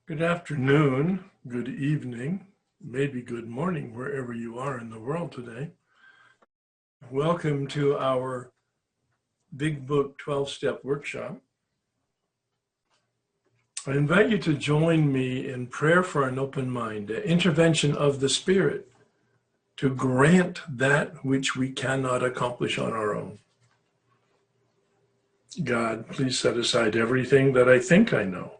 Good afternoon, good evening, maybe good morning, wherever you are in the world today. Welcome to our Big Book 12-Step Workshop. I invite you to join me in prayer for an open mind, an intervention of the Spirit to grant that which we cannot accomplish on our own. God, please set aside everything that I think I know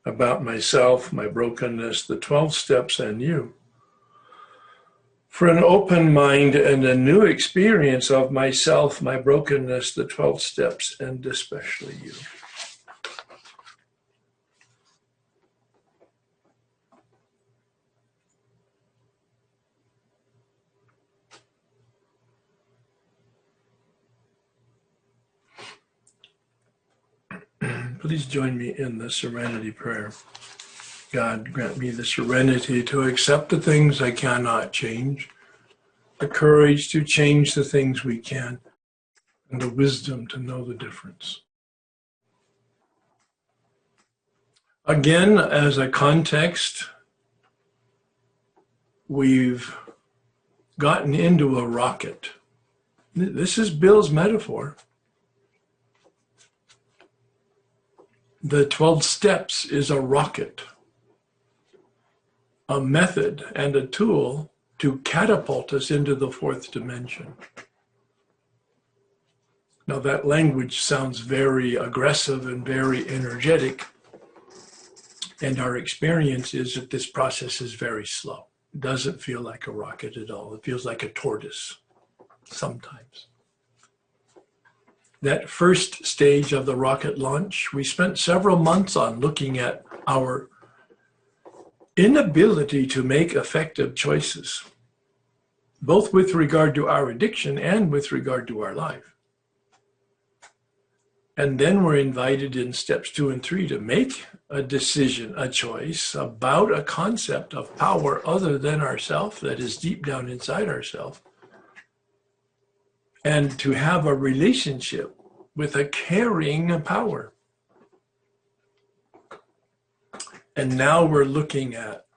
about myself, my brokenness, the 12 steps, and you, for an open mind and a new experience of myself, my brokenness, the 12 steps, and especially you. Please join me in the Serenity Prayer. God, grant me the serenity to accept the things I cannot change, the courage to change the things we can, and the wisdom to know the difference. Again, as a context, we've gotten into a rocket. This is Bill's metaphor. The 12 steps is a rocket, a method and a tool to catapult us into the fourth dimension. Now that language sounds very aggressive and very energetic, and our experience is that this process is very slow. It doesn't feel like a rocket at all. It feels like a tortoise sometimes. That first stage of the rocket launch, we spent several months on looking at our inability to make effective choices, both with regard to our addiction and with regard to our life. And then we're invited in steps 2 and 3 to make a decision, a choice about a concept of power other than ourself that is deep down inside ourself, and to have a relationship with a carrying power. And now we're looking at,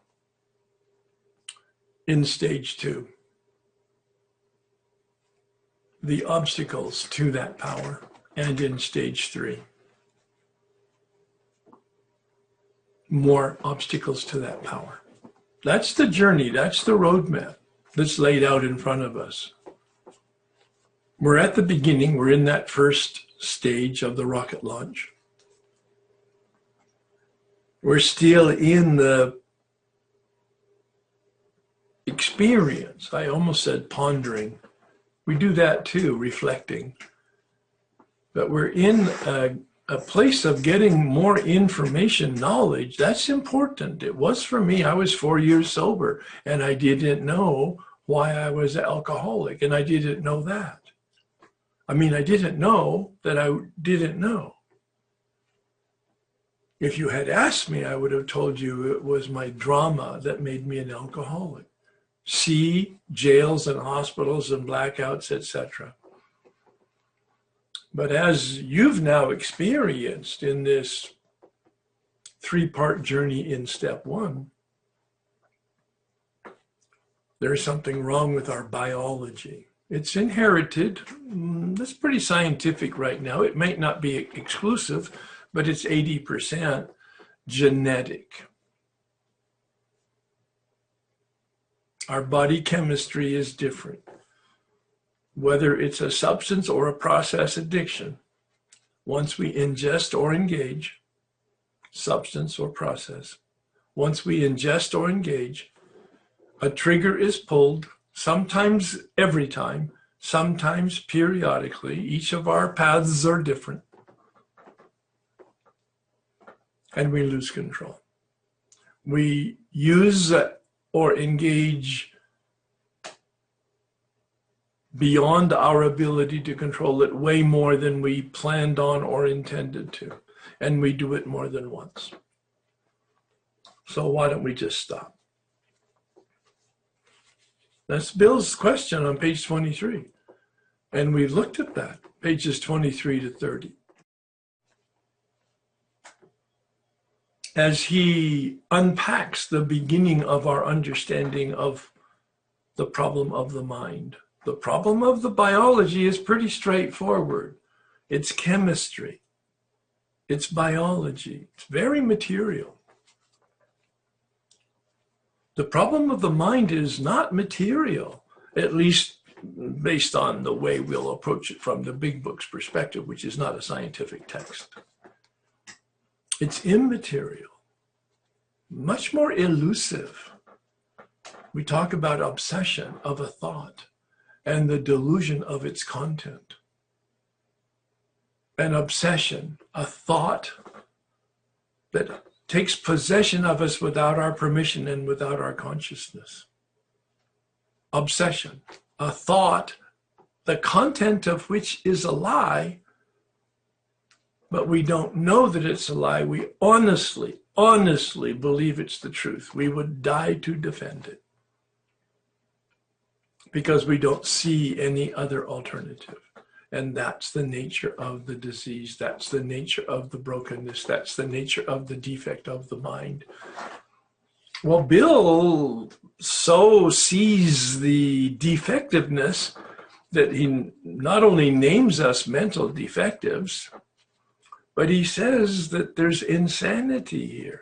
in stage 2, the obstacles to that power, and in stage 3, more obstacles to that power. That's the journey, that's the roadmap that's laid out in front of us. We're at the beginning, we're in that first stage of the rocket launch. We're still in the experience. I almost said pondering. We do that too, reflecting. But we're in a place of getting more information, knowledge. That's important. It was for me. I was 4 years sober, and I didn't know why I was an alcoholic, and I didn't know that. I mean, I didn't know that I didn't know. If you had asked me, I would have told you it was my drama that made me an alcoholic. See jails and hospitals and blackouts, etc. But as you've now experienced in this 3-part journey in step 1, there's something wrong with our biology. It's inherited. That's pretty scientific right now. It might not be exclusive, but it's 80% genetic. Our body chemistry is different. Whether it's a substance or a process addiction, once we ingest or engage, substance or process, once we ingest or engage, a trigger is pulled, sometimes every time, sometimes periodically. Each of our paths are different. And we lose control. We use or engage beyond our ability to control it way more than we planned on or intended to. And we do it more than once. So why don't we just stop? That's Bill's question on page 23. And we looked at that, pages 23 to 30. as he unpacks the beginning of our understanding of the problem of the mind. The problem of the biology is pretty straightforward. It's chemistry. It's biology. It's very material. The problem of the mind is not material, at least based on the way we'll approach it from the big book's perspective, which is not a scientific text. It's immaterial, much more elusive. We talk about obsession of a thought and the delusion of its content. An obsession, a thought that takes possession of us without our permission and without our consciousness. Obsession, a thought, the content of which is a lie, but we don't know that it's a lie. We honestly believe it's the truth. We would die to defend it because we don't see any other alternative. And that's the nature of the disease. That's the nature of the brokenness. That's the nature of the defect of the mind. Well, Bill so sees the defectiveness that he not only names us mental defectives, but he says that there's insanity here.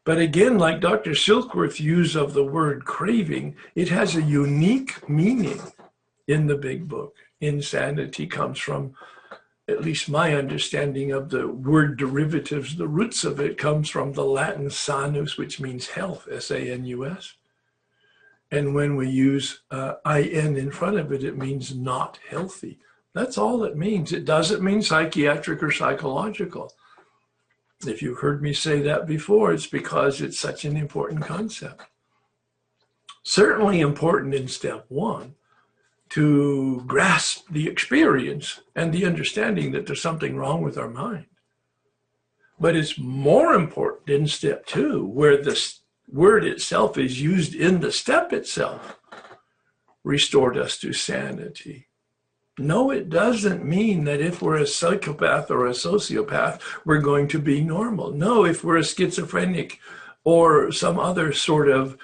But again, like Dr. Silkworth's use of the word craving, it has a unique meaning in the big book. Insanity comes from, at least my understanding of the word derivatives, the roots of it comes from the Latin sanus, which means health, S-A-N-U-S. And when we use I-N in front of it, it means not healthy. That's all it means. It doesn't mean psychiatric or psychological. If you've heard me say that before, it's because it's such an important concept. Certainly important in step one, to grasp the experience and the understanding that there's something wrong with our mind. But it's more important in step two, where the word itself is used in the step itself, restored us to sanity. No, it doesn't mean that if we're a psychopath or a sociopath, we're going to be normal. No, if we're a schizophrenic or some other sort of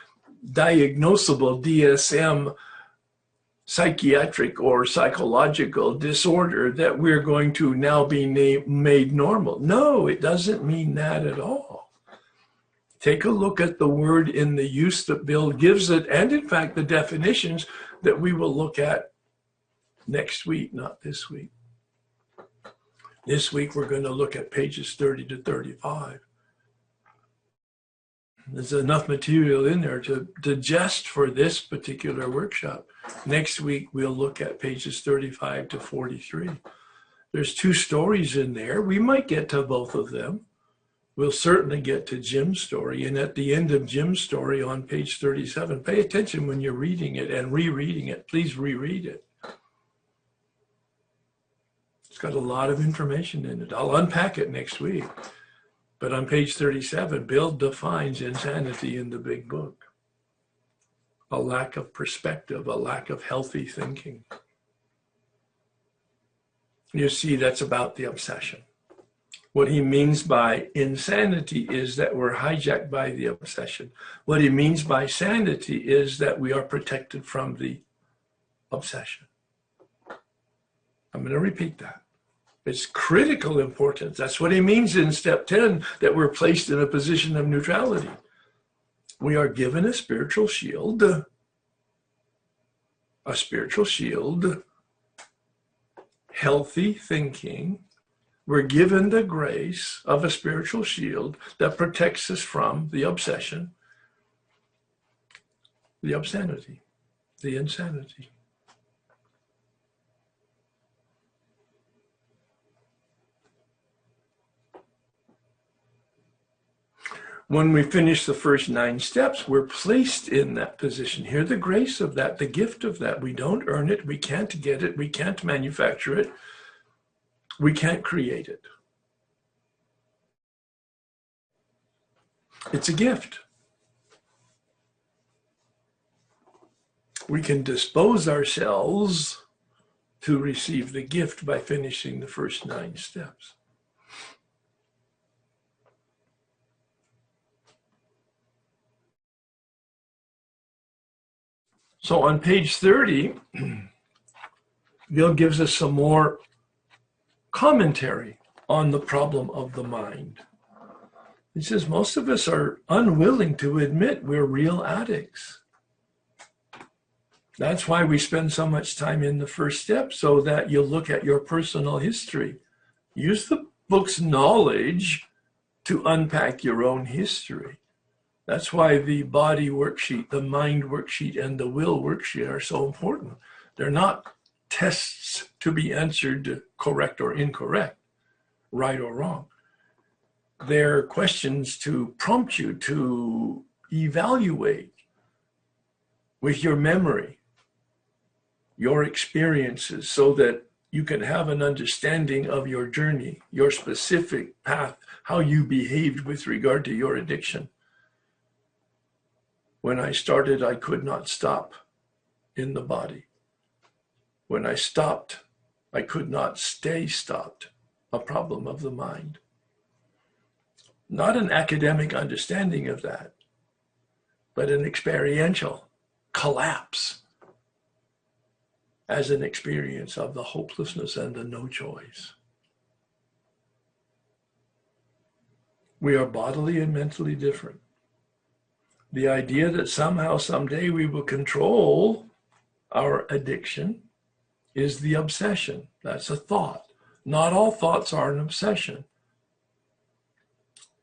diagnosable DSM psychiatric or psychological disorder, that we're going to now be made normal. No, it doesn't mean that at all. Take a look at the word in the use that Bill gives it, and in fact the definitions that we will look at next week, not this week. This week we're going to look at pages 30 to 35. There's enough material in there to digest for this particular workshop. Next week, we'll look at pages 35 to 43. There's two stories in there. We might get to both of them. We'll certainly get to Jim's story. And at the end of Jim's story on page 37, pay attention when you're reading it and rereading it. Please reread it. It's got a lot of information in it. I'll unpack it next week. But on page 37, Bill defines insanity in the big book. A lack of perspective, a lack of healthy thinking. You see, that's about the obsession. What he means by insanity is that we're hijacked by the obsession. What he means by sanity is that we are protected from the obsession. I'm going to repeat that. It's critical importance. That's what he means in step 10, that we're placed in a position of neutrality. We are given a spiritual shield, healthy thinking. We're given the grace of a spiritual shield that protects us from the obsession, the obscenity, the insanity. When we finish the first 9 steps, we're placed in that position. Hear the grace of that, the gift of that. We don't earn it. We can't get it. We can't manufacture it. We can't create it. It's a gift. We can dispose ourselves to receive the gift by finishing the first 9 steps. So on page 30, Bill gives us some more commentary on the problem of the mind. He says most of us are unwilling to admit we're real addicts. That's why we spend so much time in the first step, so that you'll look at your personal history. Use the book's knowledge to unpack your own history. That's why the body worksheet, the mind worksheet, and the will worksheet are so important. They're not tests to be answered correct or incorrect, right or wrong. They're questions to prompt you to evaluate with your memory, your experiences, so that you can have an understanding of your journey, your specific path, how you behaved with regard to your addiction. When I started, I could not stop in the body. When I stopped, I could not stay stopped, a problem of the mind. Not an academic understanding of that, but an experiential collapse as an experience of the hopelessness and the no choice. We are bodily and mentally different. The idea that somehow, someday we will control our addiction is the obsession. That's a thought. Not all thoughts are an obsession,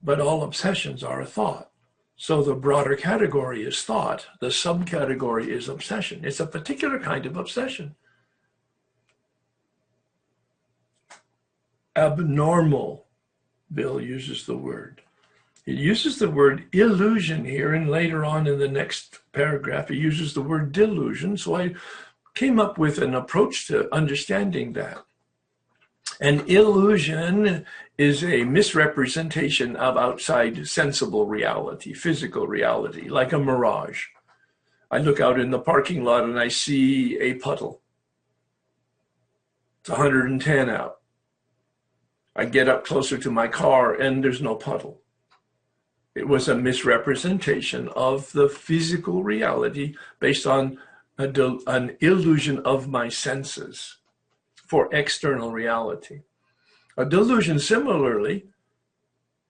but all obsessions are a thought. So the broader category is thought. The subcategory is obsession. It's a particular kind of obsession. Abnormal, Bill uses the word. He uses the word illusion here, and later on in the next paragraph, he uses the word delusion. So I came up with an approach to understanding that. An illusion is a misrepresentation of outside sensible reality, physical reality, like a mirage. I look out in the parking lot and I see a puddle. It's 110 out. I get up closer to my car and there's no puddle. It was a misrepresentation of the physical reality based on an illusion of my senses for external reality. A delusion, similarly,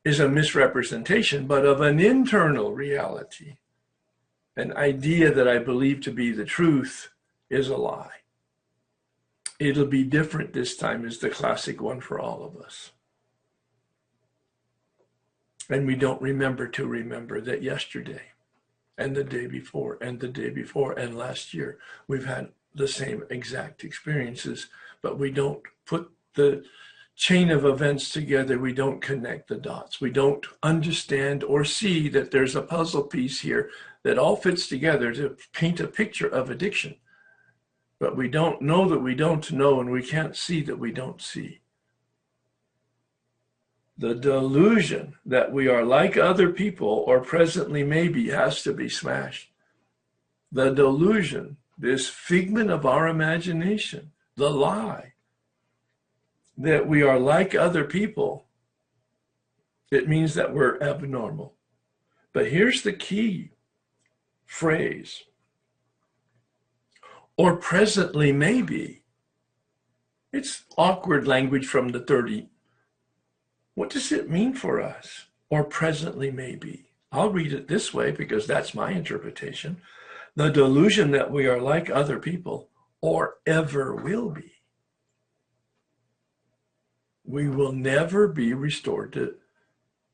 is a misrepresentation, but of an internal reality. An idea that I believe to be the truth is a lie. It'll be different this time is the classic one for all of us. And we don't remember to remember that yesterday and the day before and the day before and last year, we've had the same exact experiences, but we don't put the chain of events together. We don't connect the dots. We don't understand or see that there's a puzzle piece here that all fits together to paint a picture of addiction. But we don't know that we don't know, and we can't see that we don't see. The delusion that we are like other people or presently maybe has to be smashed. The delusion, this figment of our imagination, the lie that we are like other people, it means that we're abnormal. But here's the key phrase, or presently maybe. It's awkward language from the 30. What does it mean for us? Or presently maybe. I'll read it this way because that's my interpretation. The delusion that we are like other people or ever will be. We will never be restored to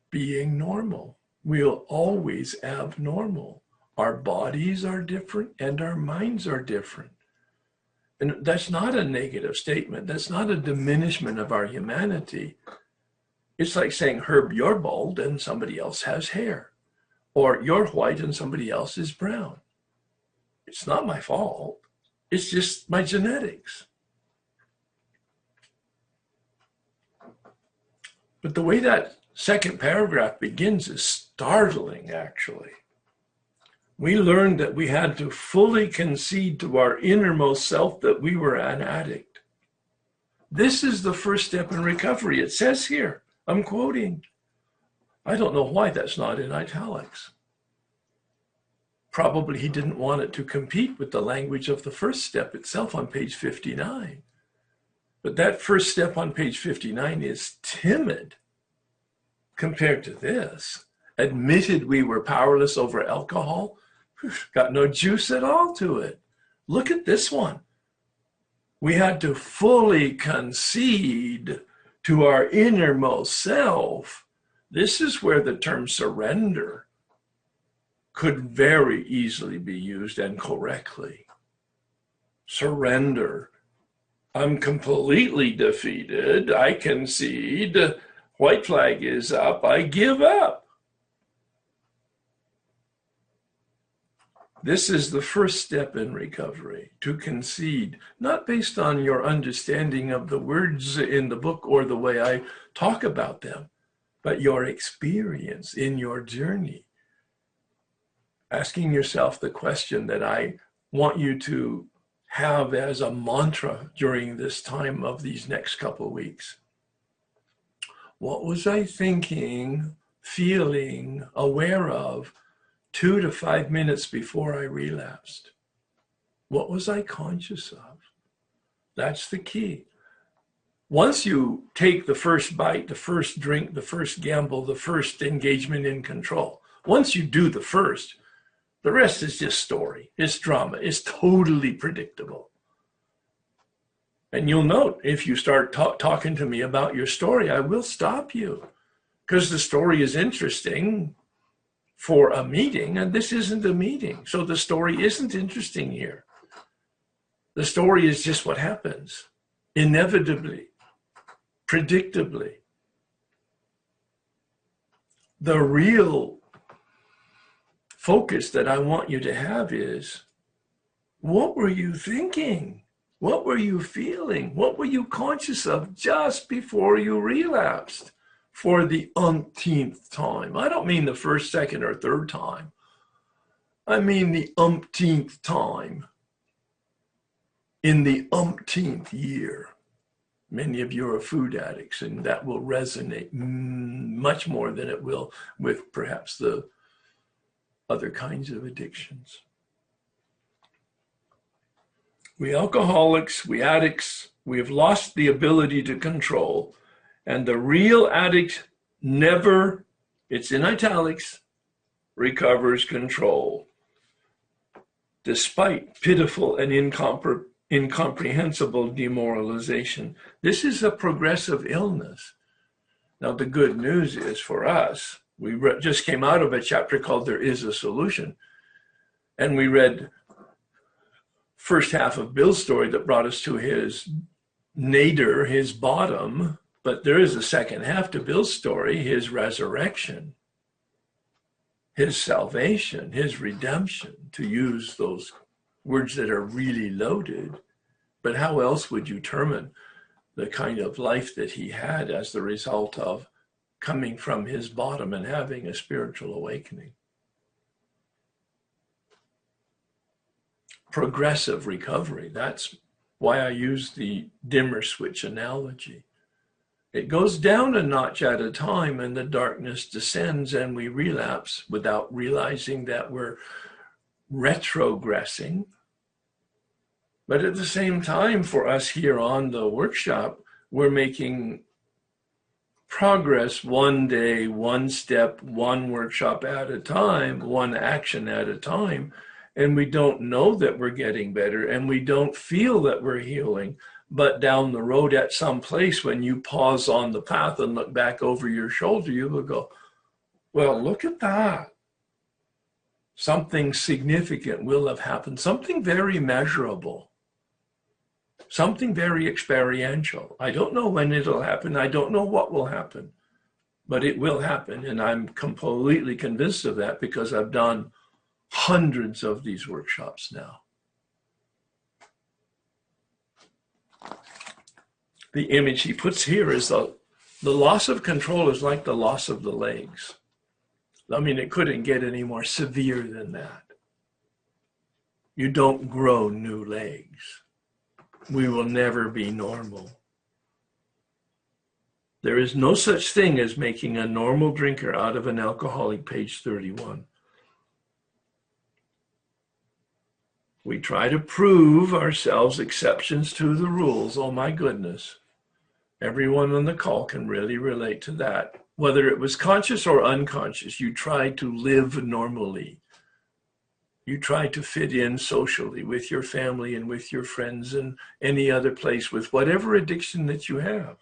being normal. We'll always abnormal. Our bodies are different and our minds are different. And that's not a negative statement. That's not a diminishment of our humanity. It's like saying, Herb, you're bald and somebody else has hair. Or you're white and somebody else is brown. It's not my fault. It's just my genetics. But the way that second paragraph begins is startling, actually. We learned that we had to fully concede to our innermost self that we were an addict. This is the first step in recovery. It says here, I'm quoting. I don't know why that's not in italics. Probably he didn't want it to compete with the language of the first step itself on page 59. But that first step on page 59 is timid compared to this. Admitted we were powerless over alcohol, got no juice at all to it. Look at this one. We had to fully concede to our innermost self. This is where the term surrender could very easily be used, and correctly. Surrender. I'm completely defeated. I concede. White flag is up. I give up. This is the first step in recovery, to concede, not based on your understanding of the words in the book or the way I talk about them, but your experience in your journey. Asking yourself the question that I want you to have as a mantra during this time of these next couple of weeks. What was I thinking, feeling, aware of 2 to 5 minutes before I relapsed? What was I conscious of? That's the key. Once you take the first bite, the first drink, the first gamble, the first engagement in control, once you do the first, the rest is just story, it's drama, it's totally predictable. And you'll note, if you start talking to me about your story, I will stop you, because the story is interesting for a meeting, and this isn't a meeting. So the story isn't interesting here. The story is just what happens, inevitably, predictably. The real focus that I want you to have is, what were you thinking? What were you feeling? What were you conscious of just before you relapsed for the umpteenth time? I don't mean the first, second, or third time. I mean the umpteenth time in the umpteenth year. Many of you are food addicts, and that will resonate much more than it will with perhaps the other kinds of addictions. We alcoholics, we addicts, we have lost the ability to control. And the real addict never, it's in italics, recovers control, despite pitiful and incomprehensible demoralization. This is a progressive illness. Now, the good news is for us, we just came out of a chapter called There Is a Solution. And we read first half of Bill's story that brought us to his nadir, his bottom. But there is a second half to Bill's story, his resurrection, his salvation, his redemption, to use those words that are really loaded. But how else would you term the kind of life that he had as the result of coming from his bottom and having a spiritual awakening? Progressive recovery. That's why I use the dimmer switch analogy. It goes down a notch at a time, and the darkness descends, and we relapse without realizing that we're retrogressing. But at the same time, for us here on the workshop, we're making progress one day, one step, one workshop at a time, one action at a time. And we don't know that we're getting better, and we don't feel that we're healing. But down the road at some place, when you pause on the path and look back over your shoulder, you will go, well, look at that. Something significant will have happened, something very measurable, something very experiential. I don't know when it'll happen. I don't know what will happen, but it will happen. And I'm completely convinced of that because I've done hundreds of these workshops now. The image he puts here is the loss of control is like the loss of the legs. I mean, it couldn't get any more severe than that. You don't grow new legs. We will never be normal. There is no such thing as making a normal drinker out of an alcoholic, page 31. We try to prove ourselves exceptions to the rules. Oh my goodness. Everyone on the call can really relate to that. Whether it was conscious or unconscious, you tried to live normally. You tried to fit in socially with your family and with your friends and any other place with whatever addiction that you have.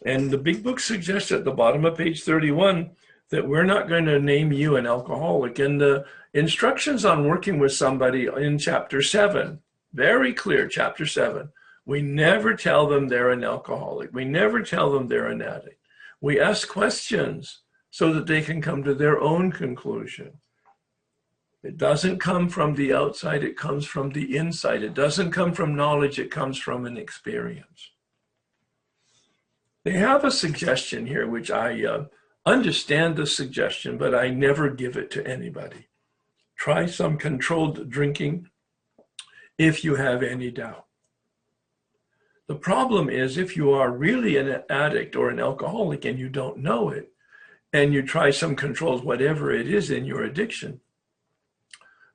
And the big book suggests at the bottom of page 31 that we're not going to name you an alcoholic. And the instructions on working with somebody in chapter 7, very clear, chapter 7, we never tell them they're an alcoholic. We never tell them they're an addict. We ask questions so that they can come to their own conclusion. It doesn't come from the outside, it comes from the inside. It doesn't come from knowledge, it comes from an experience. They have a suggestion here, which I understand the suggestion, but I never give it to anybody. Try some controlled drinking if you have any doubt. The problem is if you are really an addict or an alcoholic and you don't know it, and you try some controlled whatever it is in your addiction,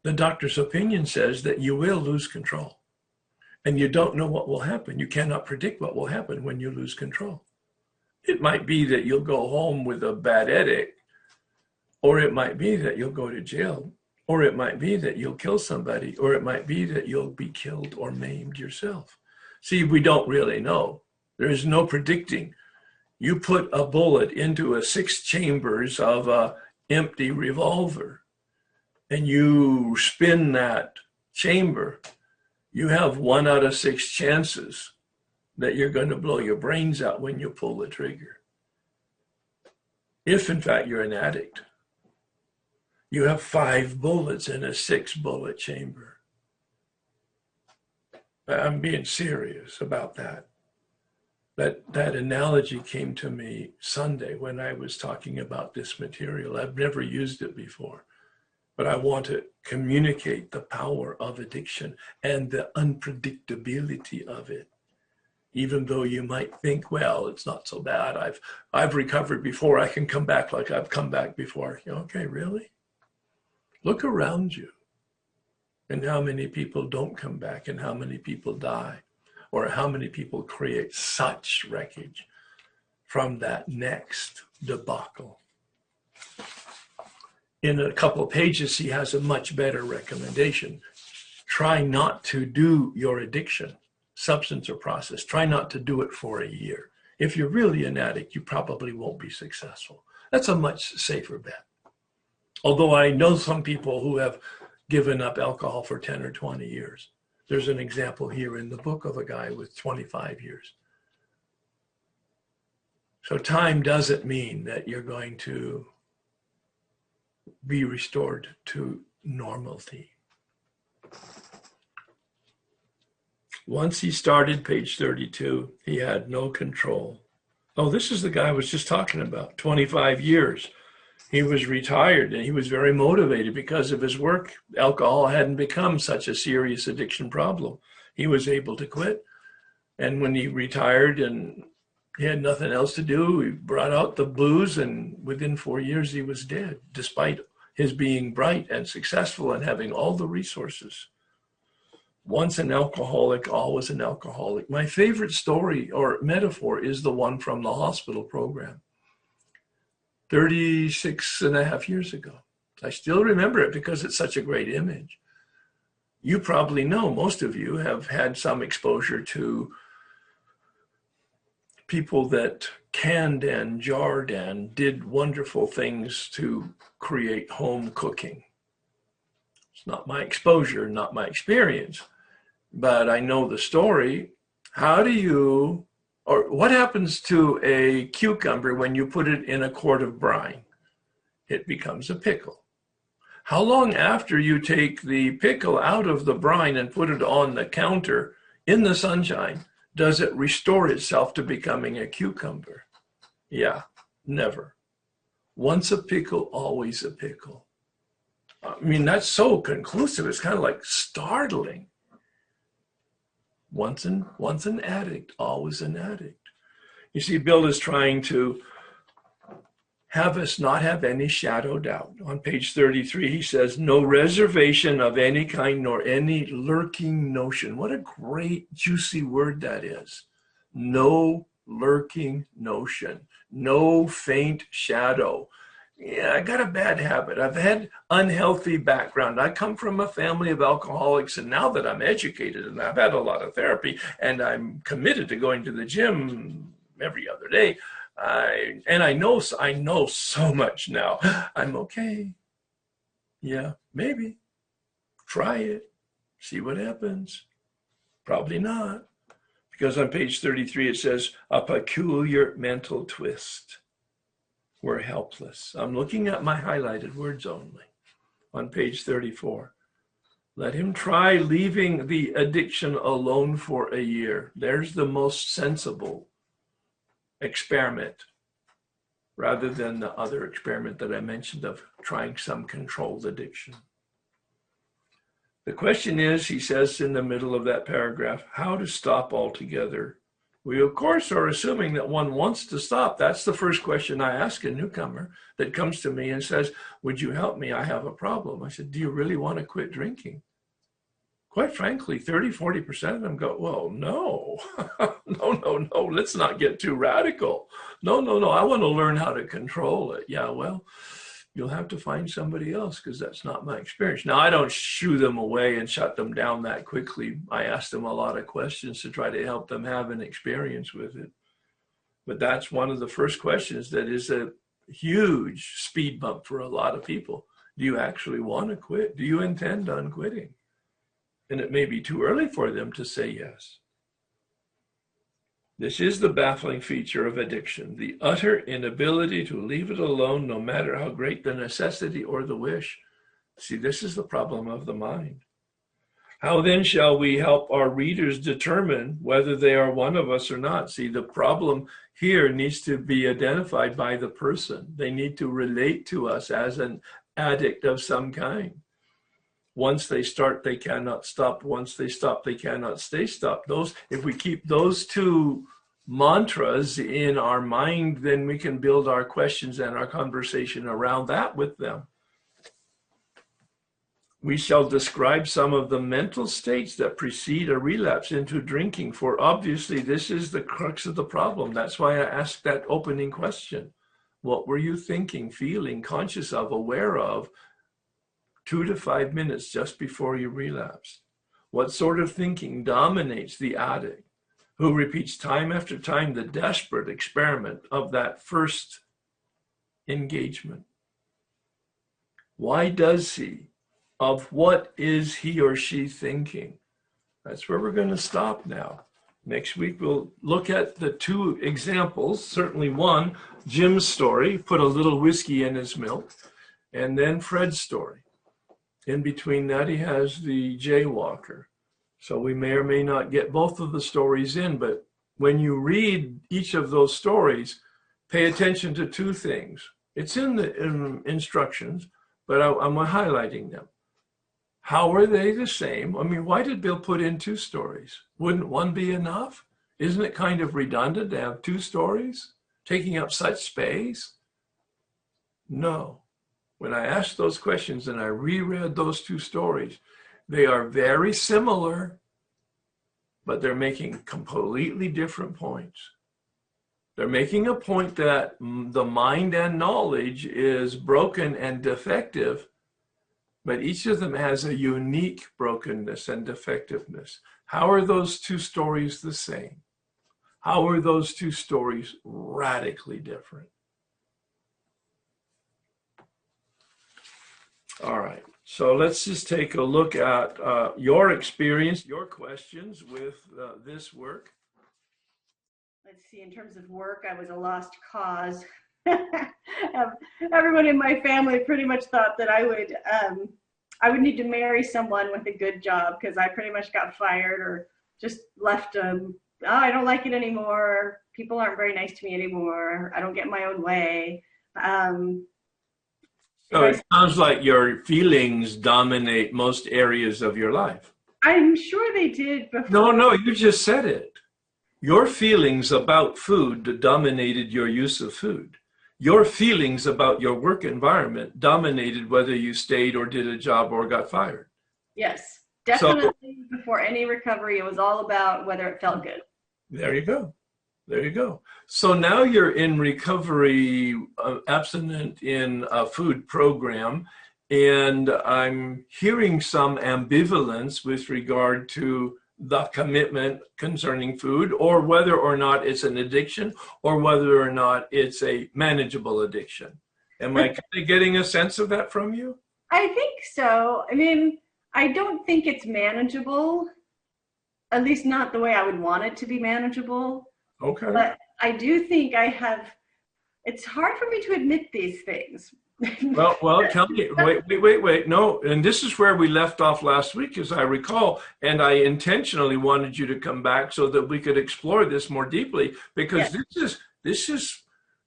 the doctor's opinion says that you will lose control. And you don't know what will happen. You cannot predict what will happen when you lose control. It might be that you'll go home with a bad headache, or it might be that you'll go to jail, or it might be that you'll kill somebody, or it might be that you'll be killed or maimed yourself. See, we don't really know. There is no predicting. You put a bullet into 6 chambers of an empty revolver, and you spin that chamber, you have 1 out of 6 chances that you're going to blow your brains out when you pull the trigger. If, in fact, you're an addict, you have 5 bullets in a 6-bullet chamber. I'm being serious about that. That analogy came to me Sunday when I was talking about this material. I've never used it before, but I want to communicate the power of addiction and the unpredictability of it. Even though you might think, well, it's not so bad. I've recovered before. I can come back like I've come back before. Okay, really? Look around you and how many people don't come back and how many people die, or how many people create such wreckage from that next debacle. In a couple of pages, he has a much better recommendation. Try not to do your addiction, substance or process. Try not to do it for a year. If you're really an addict, you probably won't be successful. That's a much safer bet. Although I know some people who have given up alcohol for 10 or 20 years. There's an example here in the book of a guy with 25 years. So time doesn't mean that you're going to be restored to normality. Once he started, page 32, he had no control. Oh, this is the guy I was just talking about, 25 years. He was retired and he was very motivated because of his work. Alcohol hadn't become such a serious addiction problem. He was able to quit. And when he retired and he had nothing else to do, he brought out the booze, and within 4 years he was dead, despite his being bright and successful and having all the resources. Once an alcoholic, always an alcoholic. My favorite story or metaphor is the one from the hospital program. 36 and a half years ago. I still remember it because it's such a great image. You probably know, most of you have had some exposure to people that canned and jarred and did wonderful things to create home cooking. It's not my exposure, not my experience, but I know the story. How do you, or what happens to a cucumber when you put it in a quart of brine? It becomes a pickle. How long after you take the pickle out of the brine and put it on the counter in the sunshine, does it restore itself to becoming a cucumber? Yeah, never. Once a pickle, always a pickle. I mean, that's so conclusive. It's kind of like startling. Once an addict, always an addict. You see, Bill is trying to have us not have any shadow doubt. On page 33, he says, no reservation of any kind nor any lurking notion. What a great, juicy word that is. No lurking notion, no faint shadow. Yeah, I got a bad habit. I've had unhealthy background. I come from a family of alcoholics, and now that I'm educated and I've had a lot of therapy and I'm committed to going to the gym every other day, I know so much now. I'm okay. Yeah, maybe. Try it. See what happens. Probably not. Because on page 33 it says, a peculiar mental twist. We're helpless. I'm looking at my highlighted words only. On page 34. Let him try leaving the addiction alone for a year. There's the most sensible experiment, rather than the other experiment that I mentioned of trying some controlled addiction. The question is, he says in the middle of that paragraph, how to stop altogether. We, of course, are assuming that one wants to stop. That's the first question I ask a newcomer that comes to me and says, would you help me? I have a problem. I said, do you really want to quit drinking? Quite frankly, 30–40% of them go, well, no, no, let's not get too radical. No, I want to learn how to control it. Yeah, well, you'll have to find somebody else because that's not my experience. Now, I don't shoo them away and shut them down that quickly. I ask them a lot of questions to try to help them have an experience with it. But that's one of the first questions that is a huge speed bump for a lot of people. Do you actually want to quit? Do you intend on quitting? And it may be too early for them to say yes. This is the baffling feature of addiction, the utter inability to leave it alone, no matter how great the necessity or the wish. See, this is the problem of the mind. How then shall we help our readers determine whether they are one of us or not? See, the problem here needs to be identified by the person. They need to relate to us as an addict of some kind. Once they start, they cannot stop. Once they stop, they cannot stay stopped. If we keep those two mantras in our mind, then we can build our questions and our conversation around that with them. We shall describe some of the mental states that precede a relapse into drinking, for obviously this is the crux of the problem. That's why I asked that opening question. What were you thinking, feeling, conscious of, aware of 2 to 5 minutes just before you relapsed? What sort of thinking dominates the addict who repeats time after time the desperate experiment of that first engagement? Why does he? Of what is he or she thinking? That's where we're going to stop now. Next week, we'll look at the two examples. Certainly one, Jim's story, put a little whiskey in his milk, and then Fred's story. In between that, he has the jaywalker. So we may or may not get both of the stories in, but when you read each of those stories, pay attention to two things. It's in the instructions, but I'm highlighting them. How are they the same? I mean, why did Bill put in two stories? Wouldn't one be enough? Isn't it kind of redundant to have two stories taking up such space? No. When I asked those questions and I reread those two stories, they are very similar, but they're making completely different points. They're making a point that the mind and knowledge is broken and defective, but each of them has a unique brokenness and defectiveness. How are those two stories the same? How are those two stories radically different? All right, so let's just take a look at your experience, your questions with this work. Let's see, in terms of work, I was a lost cause. Everyone in my family pretty much thought that I would need to marry someone with a good job because I pretty much got fired or just left I don't like it anymore. People aren't very nice to me anymore. I don't get my own way. So it sounds like your feelings dominate most areas of your life. I'm sure they did before. No, you just said it. Your feelings about food dominated your use of food. your feelings about your work environment dominated whether you stayed or did a job or got fired. Yes, So definitely before any recovery, it was all about whether it felt good. there you go. There you go. So now you're in recovery, abstinent in a food program, and I'm hearing some ambivalence with regard to the commitment concerning food, or whether or not it's an addiction, or whether or not it's a manageable addiction. Am I kind of getting a sense of that from you? I think so. I mean, I don't think it's manageable, at least not the way I would want it to be manageable. Okay. But I do think it's hard for me to admit these things. Well, tell me, wait. No, and this is where we left off last week, as I recall, and I intentionally wanted you to come back so that we could explore this more deeply, because this is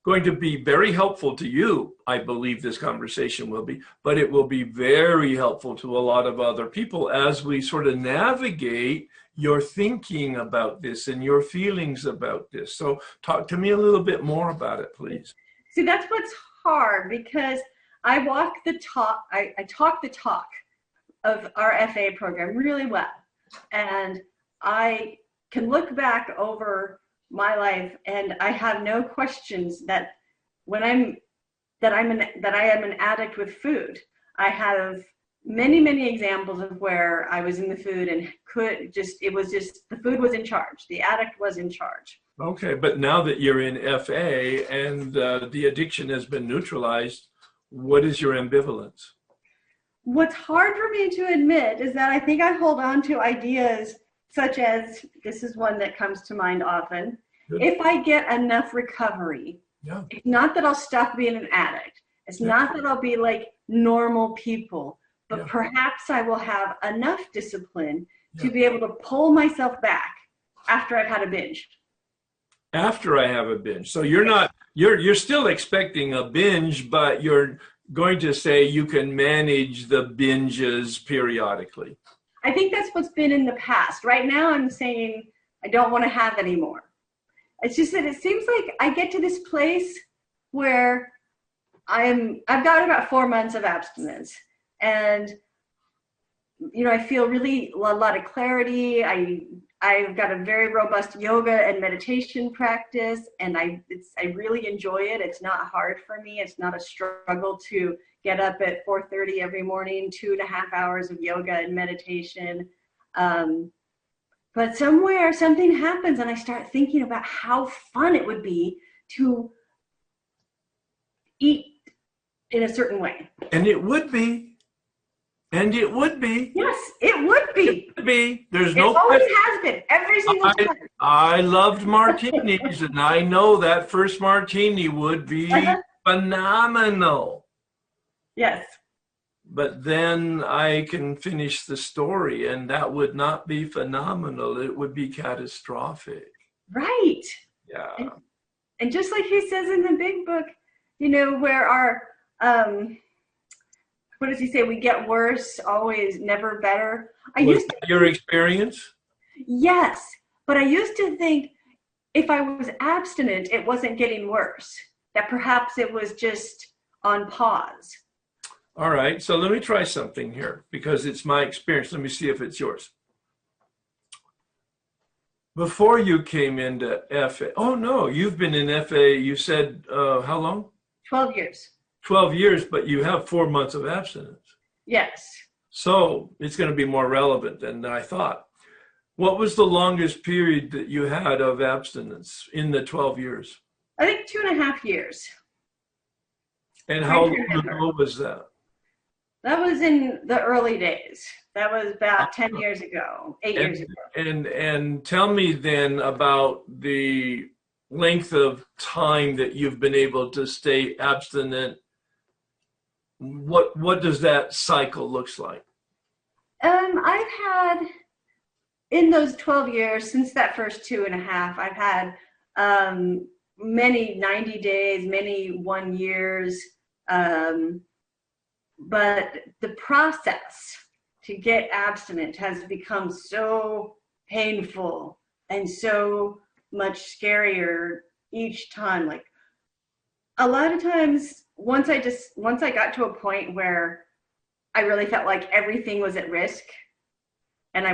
going to be very helpful to you. I believe this conversation will be, but it will be very helpful to a lot of other people as we sort of navigate your thinking about this and your feelings about this. So talk to me a little bit more about it, please. See, that's what's hard, because I walk the talk, I talk the talk of our FA program really well. And I can look back over my life and I have no questions that I am an addict with food. I have many examples of where I was in the food and the food was in charge. The addict was in charge. Okay, but now that you're in FA and the addiction has been neutralized, what is your ambivalence? What's hard for me to admit is that I think I hold on to ideas such as, this is one that comes to mind often, Good. If I get enough recovery, it's not that I'll stop being an addict. It's not that I'll be like normal people, but perhaps I will have enough discipline to be able to pull myself back after I've had a binge. After I have a binge. So you're still expecting a binge, but you're going to say you can manage the binges periodically. I think that's what's been in the past. Right now I'm saying I don't want to have any more. It's just that it seems like I get to this place where I've got about 4 months of abstinence, and I feel really a lot of clarity. I've got a very robust yoga and meditation practice, and I really enjoy it. It's not hard for me. It's not a struggle to get up at 4:30 every morning, 2.5 hours of yoga and meditation. But somewhere something happens and I start thinking about how fun it would be to eat in a certain way. And it would be. And it would be. Yes, it would be. It would be. There's no It always question. has been, every single time. I loved martinis, and I know that first martini would be phenomenal. Yes. But then I can finish the story, and that would not be phenomenal. It would be catastrophic. Right. Yeah. And just like he says in the big book, where our, what does he say? We get worse, always, never better. Was that your experience? Yes. But I used to think if I was abstinent, it wasn't getting worse, that perhaps it was just on pause. All right, so let me try something here because it's my experience. Let me see if it's yours. Before you came into FA, oh no, you've been in FA, you said how long? 12 years. 12 years, but you have 4 months of abstinence. Yes. So it's going to be more relevant than I thought. What was the longest period that you had of abstinence in the 12 years? I think 2.5 years. And how long ago was that? That was in the early days. That was about 10 years ago, 8 years ago. And tell me then about the length of time that you've been able to stay abstinent. What does that cycle looks like? I've had, in those 12 years, since that first 2.5, I've had many 90 days, many 1 years. But the process to get abstinent has become so painful and so much scarier each time. Like, A lot of times, once I got to a point where I really felt like everything was at risk, and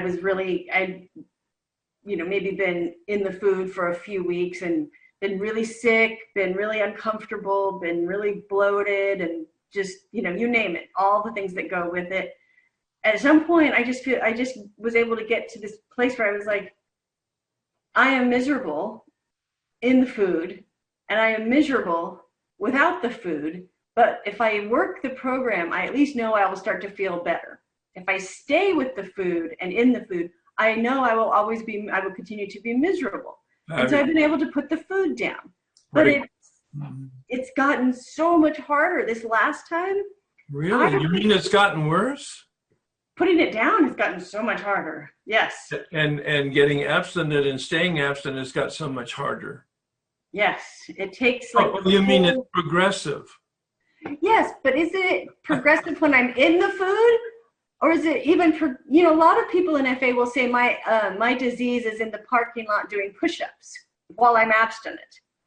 maybe been in the food for a few weeks and been really sick, been really uncomfortable, been really bloated, and just, you name it, all the things that go with it. At some point, I just was able to get to this place where I was like, I am miserable in the food, and I am miserable without the food. But if I work the program, I at least know I will start to feel better. If I stay with the food and in the food, I know I will continue to be miserable. And so I've been able to put the food down. But it's gotten so much harder this last time. Really? You mean it's gotten worse? Putting it down has gotten so much harder. Yes. And getting abstinent and staying abstinent has got so much harder. Yes. It takes like... Oh, you mean it's progressive? Yes, but is it progressive when I'm in the food? Or is it even, a lot of people in FA will say my disease is in the parking lot doing push-ups while I'm abstinent.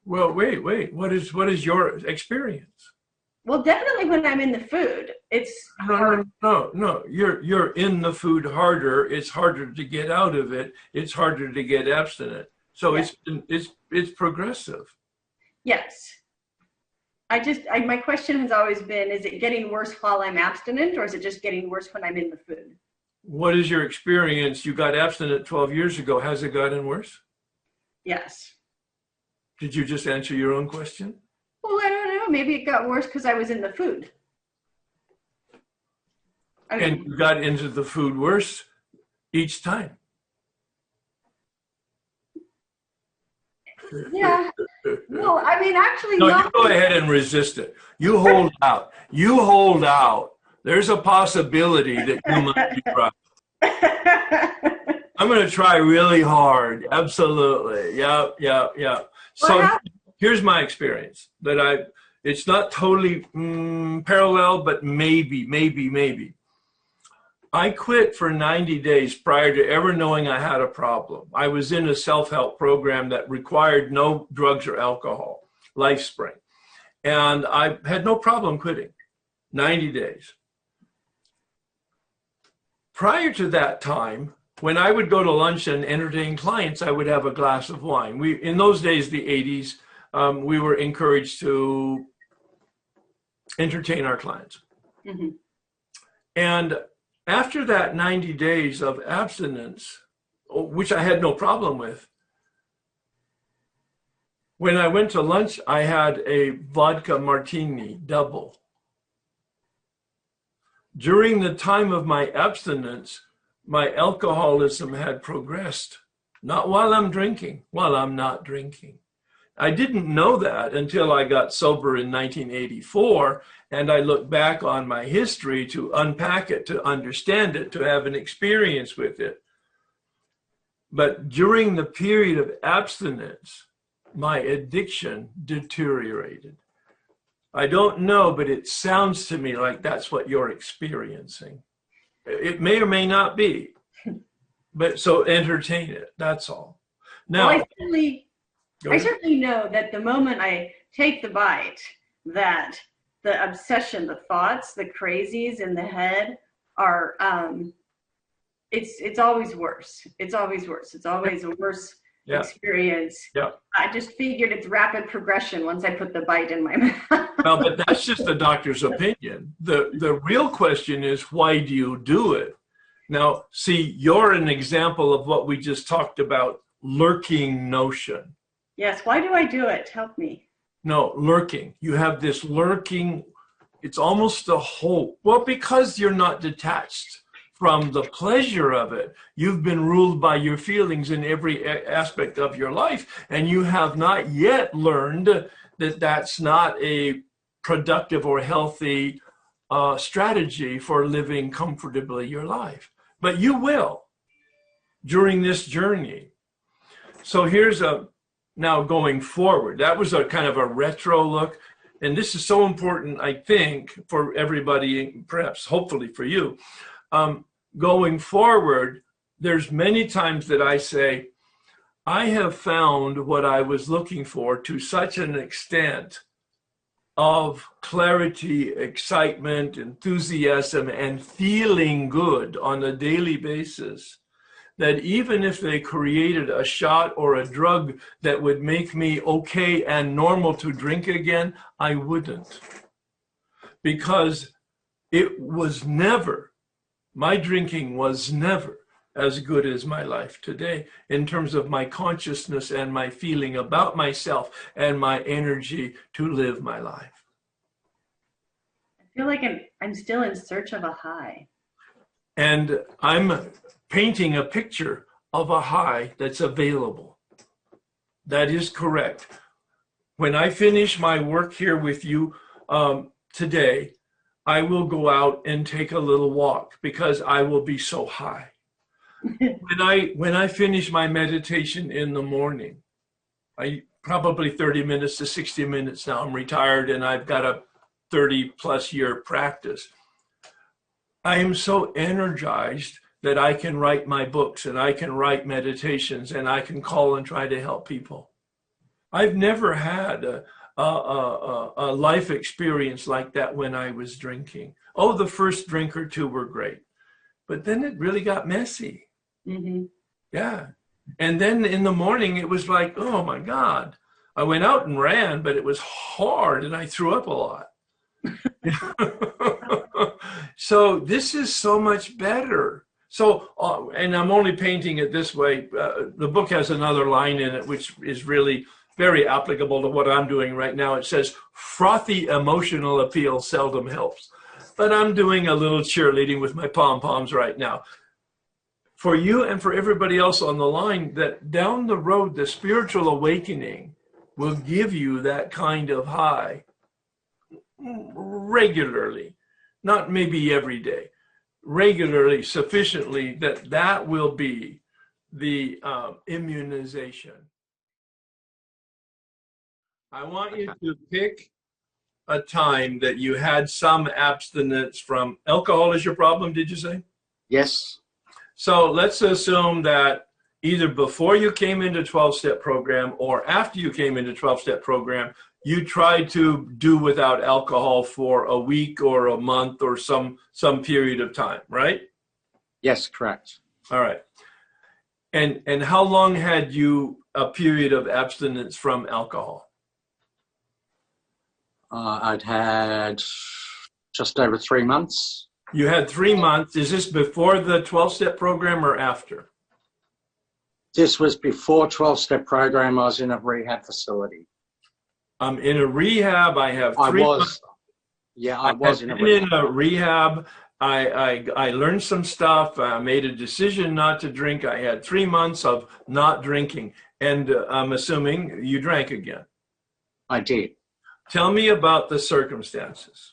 Well, wait. What is your experience? Well, definitely when I'm in the food, it's hard. No. You're in the food harder. It's harder to get out of it. It's harder to get abstinent. So yes. It's progressive. Yes. My question has always been, is it getting worse while I'm abstinent, or is it just getting worse when I'm in the food? What is your experience? You got abstinent 12 years ago. Has it gotten worse? Yes. Did you just answer your own question? Well, I don't know. Maybe it got worse because I was in the food. And you got into the food worse each time. Yeah. Well, actually, no. You go ahead and resist it. You hold out. You hold out. There's a possibility that you might be right. I'm going to try really hard. Absolutely. Yeah. So here's my experience it's not totally parallel, but maybe. I quit for 90 days prior to ever knowing I had a problem. I was in a self-help program that required no drugs or alcohol, LifeSpring. And I had no problem quitting, 90 days. Prior to that time, when I would go to lunch and entertain clients, I would have a glass of wine. In those days, the 80s, we were encouraged to entertain our clients. Mm-hmm. And after that 90 days of abstinence, which I had no problem with, when I went to lunch, I had a vodka martini double. During the time of my abstinence, my alcoholism had progressed. Not while I'm drinking, while I'm not drinking. I didn't know that until I got sober in 1984, and I looked back on my history to unpack it, to understand it, to have an experience with it. But during the period of abstinence, my addiction deteriorated. I don't know, but it sounds to me like that's what you're experiencing. It may or may not be, but so entertain it, that's all. Now, well, I certainly know that the moment I take the bite, that the obsession, the thoughts, the crazies in the head are, it's always worse. It's always worse. It's always a worse experience. Yeah. I just figured it's rapid progression once I put the bite in my mouth. Well, but that's just the doctor's opinion. The real question is, why do you do it? Now, see, you're an example of what we just talked about, lurking notion. Yes, why do I do it? Help me. No, lurking. You have this lurking, it's almost a hope. Well, because you're not detached from the pleasure of it. You've been ruled by your feelings in every aspect of your life, and you have not yet learned that that's not a productive or healthy strategy for living comfortably your life. But you will during this journey. So here's now going forward. That was a kind of a retro look. And this is so important, I think, for everybody, perhaps hopefully for you. Going forward, there's many times that I say, I have found what I was looking for to such an extent of clarity, excitement, enthusiasm, and feeling good on a daily basis, that even if they created a shot or a drug that would make me okay and normal to drink again, I wouldn't. Because it was never, my drinking was never as good as my life today in terms of my consciousness and my feeling about myself and my energy to live my life. I feel like I'm still in search of a high. And I'm painting a picture of a high that's available. That is correct. When I finish my work here with you today, I will go out and take a little walk because I will be so high. When I finish my meditation in the morning, I probably 30 minutes to 60 minutes now. I'm retired and I've got a 30+ year practice. I am so energized that I can write my books and I can write meditations and I can call and try to help people. I've never had a life experience like that when I was drinking. Oh, the first drink or two were great, but then it really got messy. Mm-hmm. Yeah. And then in the morning, it was like, oh my God. I went out and ran, but it was hard and I threw up a lot. So this is so much better. So, and I'm only painting it this way. The book has another line in it, which is really very applicable to what I'm doing right now. It says, frothy emotional appeal seldom helps. But I'm doing a little cheerleading with my pom-poms right now. For you and for everybody else on the line, that down the road, the spiritual awakening will give you that kind of high regularly, not maybe every day, regularly, sufficiently that will be the immunization. I want you to pick a time that you had some abstinence from alcohol. Is your problem, did you say? Yes. So let's assume that either before you came into 12-step program or after you came into 12-step program, you tried to do without alcohol for a week or a month or some period of time, right? Yes, correct. All right. And how long had you a period of abstinence from alcohol? I'd had just over 3 months. You had 3 months. Is this before the 12-step program or after? This was before 12-step program. I was in a rehab facility. I'm in a rehab. I have 3 months. Yeah, I was in a rehab. In a rehab. I learned some stuff. I made a decision not to drink. I had 3 months of not drinking. And I'm assuming you drank again. I did. Tell me about the circumstances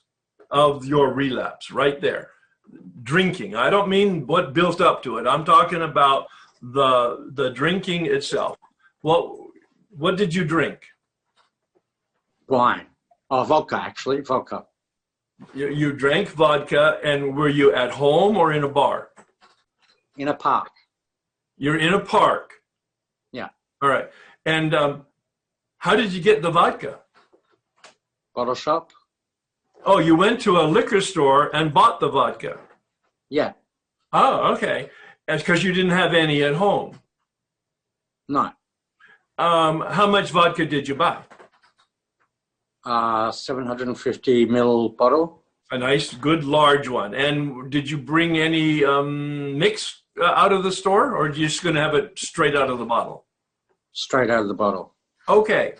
of your relapse right there. Drinking. I don't mean what built up to it. I'm talking about the drinking itself. What did you drink? Wine. Oh, vodka, actually. Vodka. You drank vodka, and were you at home or in a bar? In a park. You're in a park. Yeah. All right. And how did you get the vodka? Bottle shop. Oh, you went to a liquor store and bought the vodka. Yeah. Oh, okay. That's because you didn't have any at home. No. How much vodka did you buy? 750 ml bottle. A nice, good, large one. And did you bring any mix out of the store, or are you just going to have it straight out of the bottle? Straight out of the bottle. Okay.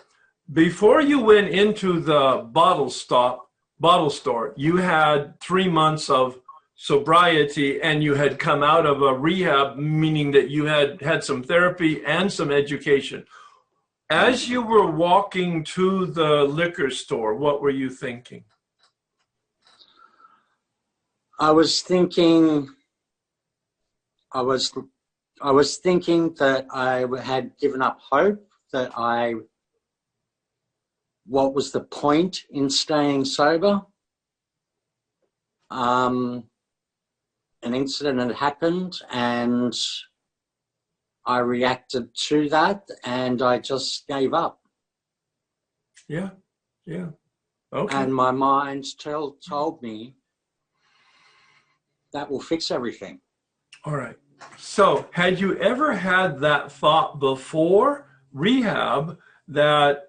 Before you went into the bottle store, you had 3 months of sobriety and you had come out of a rehab, meaning that you had some therapy and some education. As you were walking to the liquor store, what were you thinking? I was thinking that I had given up hope, what was the point in staying sober? An incident had happened and I reacted to that and I just gave up. Yeah, yeah. Okay. And my mind told me that will fix everything. All right. So had you ever had that thought before rehab that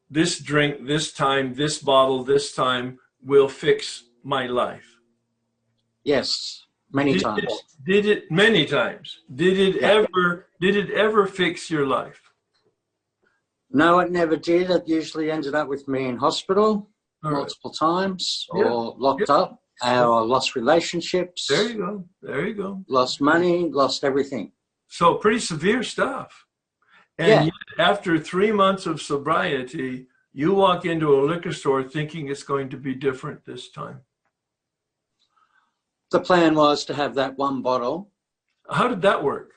this drink, this time, this bottle, this time will fix my life? Yes, many times. Did it many times? Did it Yeah. ever fix your life? No, it never did. It usually ended up with me in hospital All right. multiple times, Yeah. or locked up, or lost relationships. There you go. There you go. Lost money, lost everything. So pretty severe stuff. And Yeah. yet, after 3 months of sobriety, you walk into a liquor store thinking it's going to be different this time. The plan was to have that one bottle. How did that work?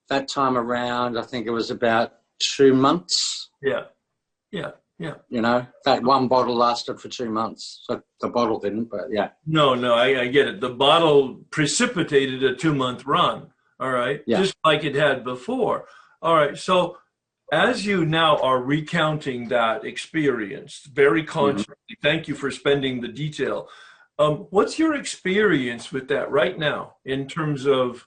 That time around, I think it was about 2 months. Yeah. You know, that one bottle lasted for 2 months. So the bottle didn't, but yeah. No, I get it. The bottle precipitated a 2-month run. All right. Yeah. Just like it had before. All right. So as you now are recounting that experience very consciously, thank you for spending the detail. What's your experience with that right now in terms of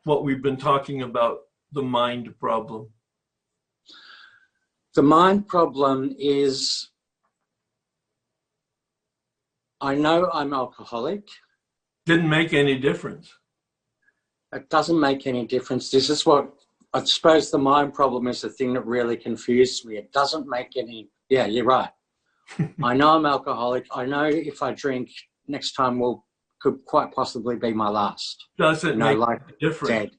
what we've been talking about, the mind problem? The mind problem is, I know I'm alcoholic. Didn't make any difference. It doesn't make any difference. This is what, I suppose the mind problem is the thing that really confused me. It doesn't make any, yeah, you're right. I know I'm alcoholic. I know if I drink, next time could quite possibly be my last. Doesn't make like a difference. Dead.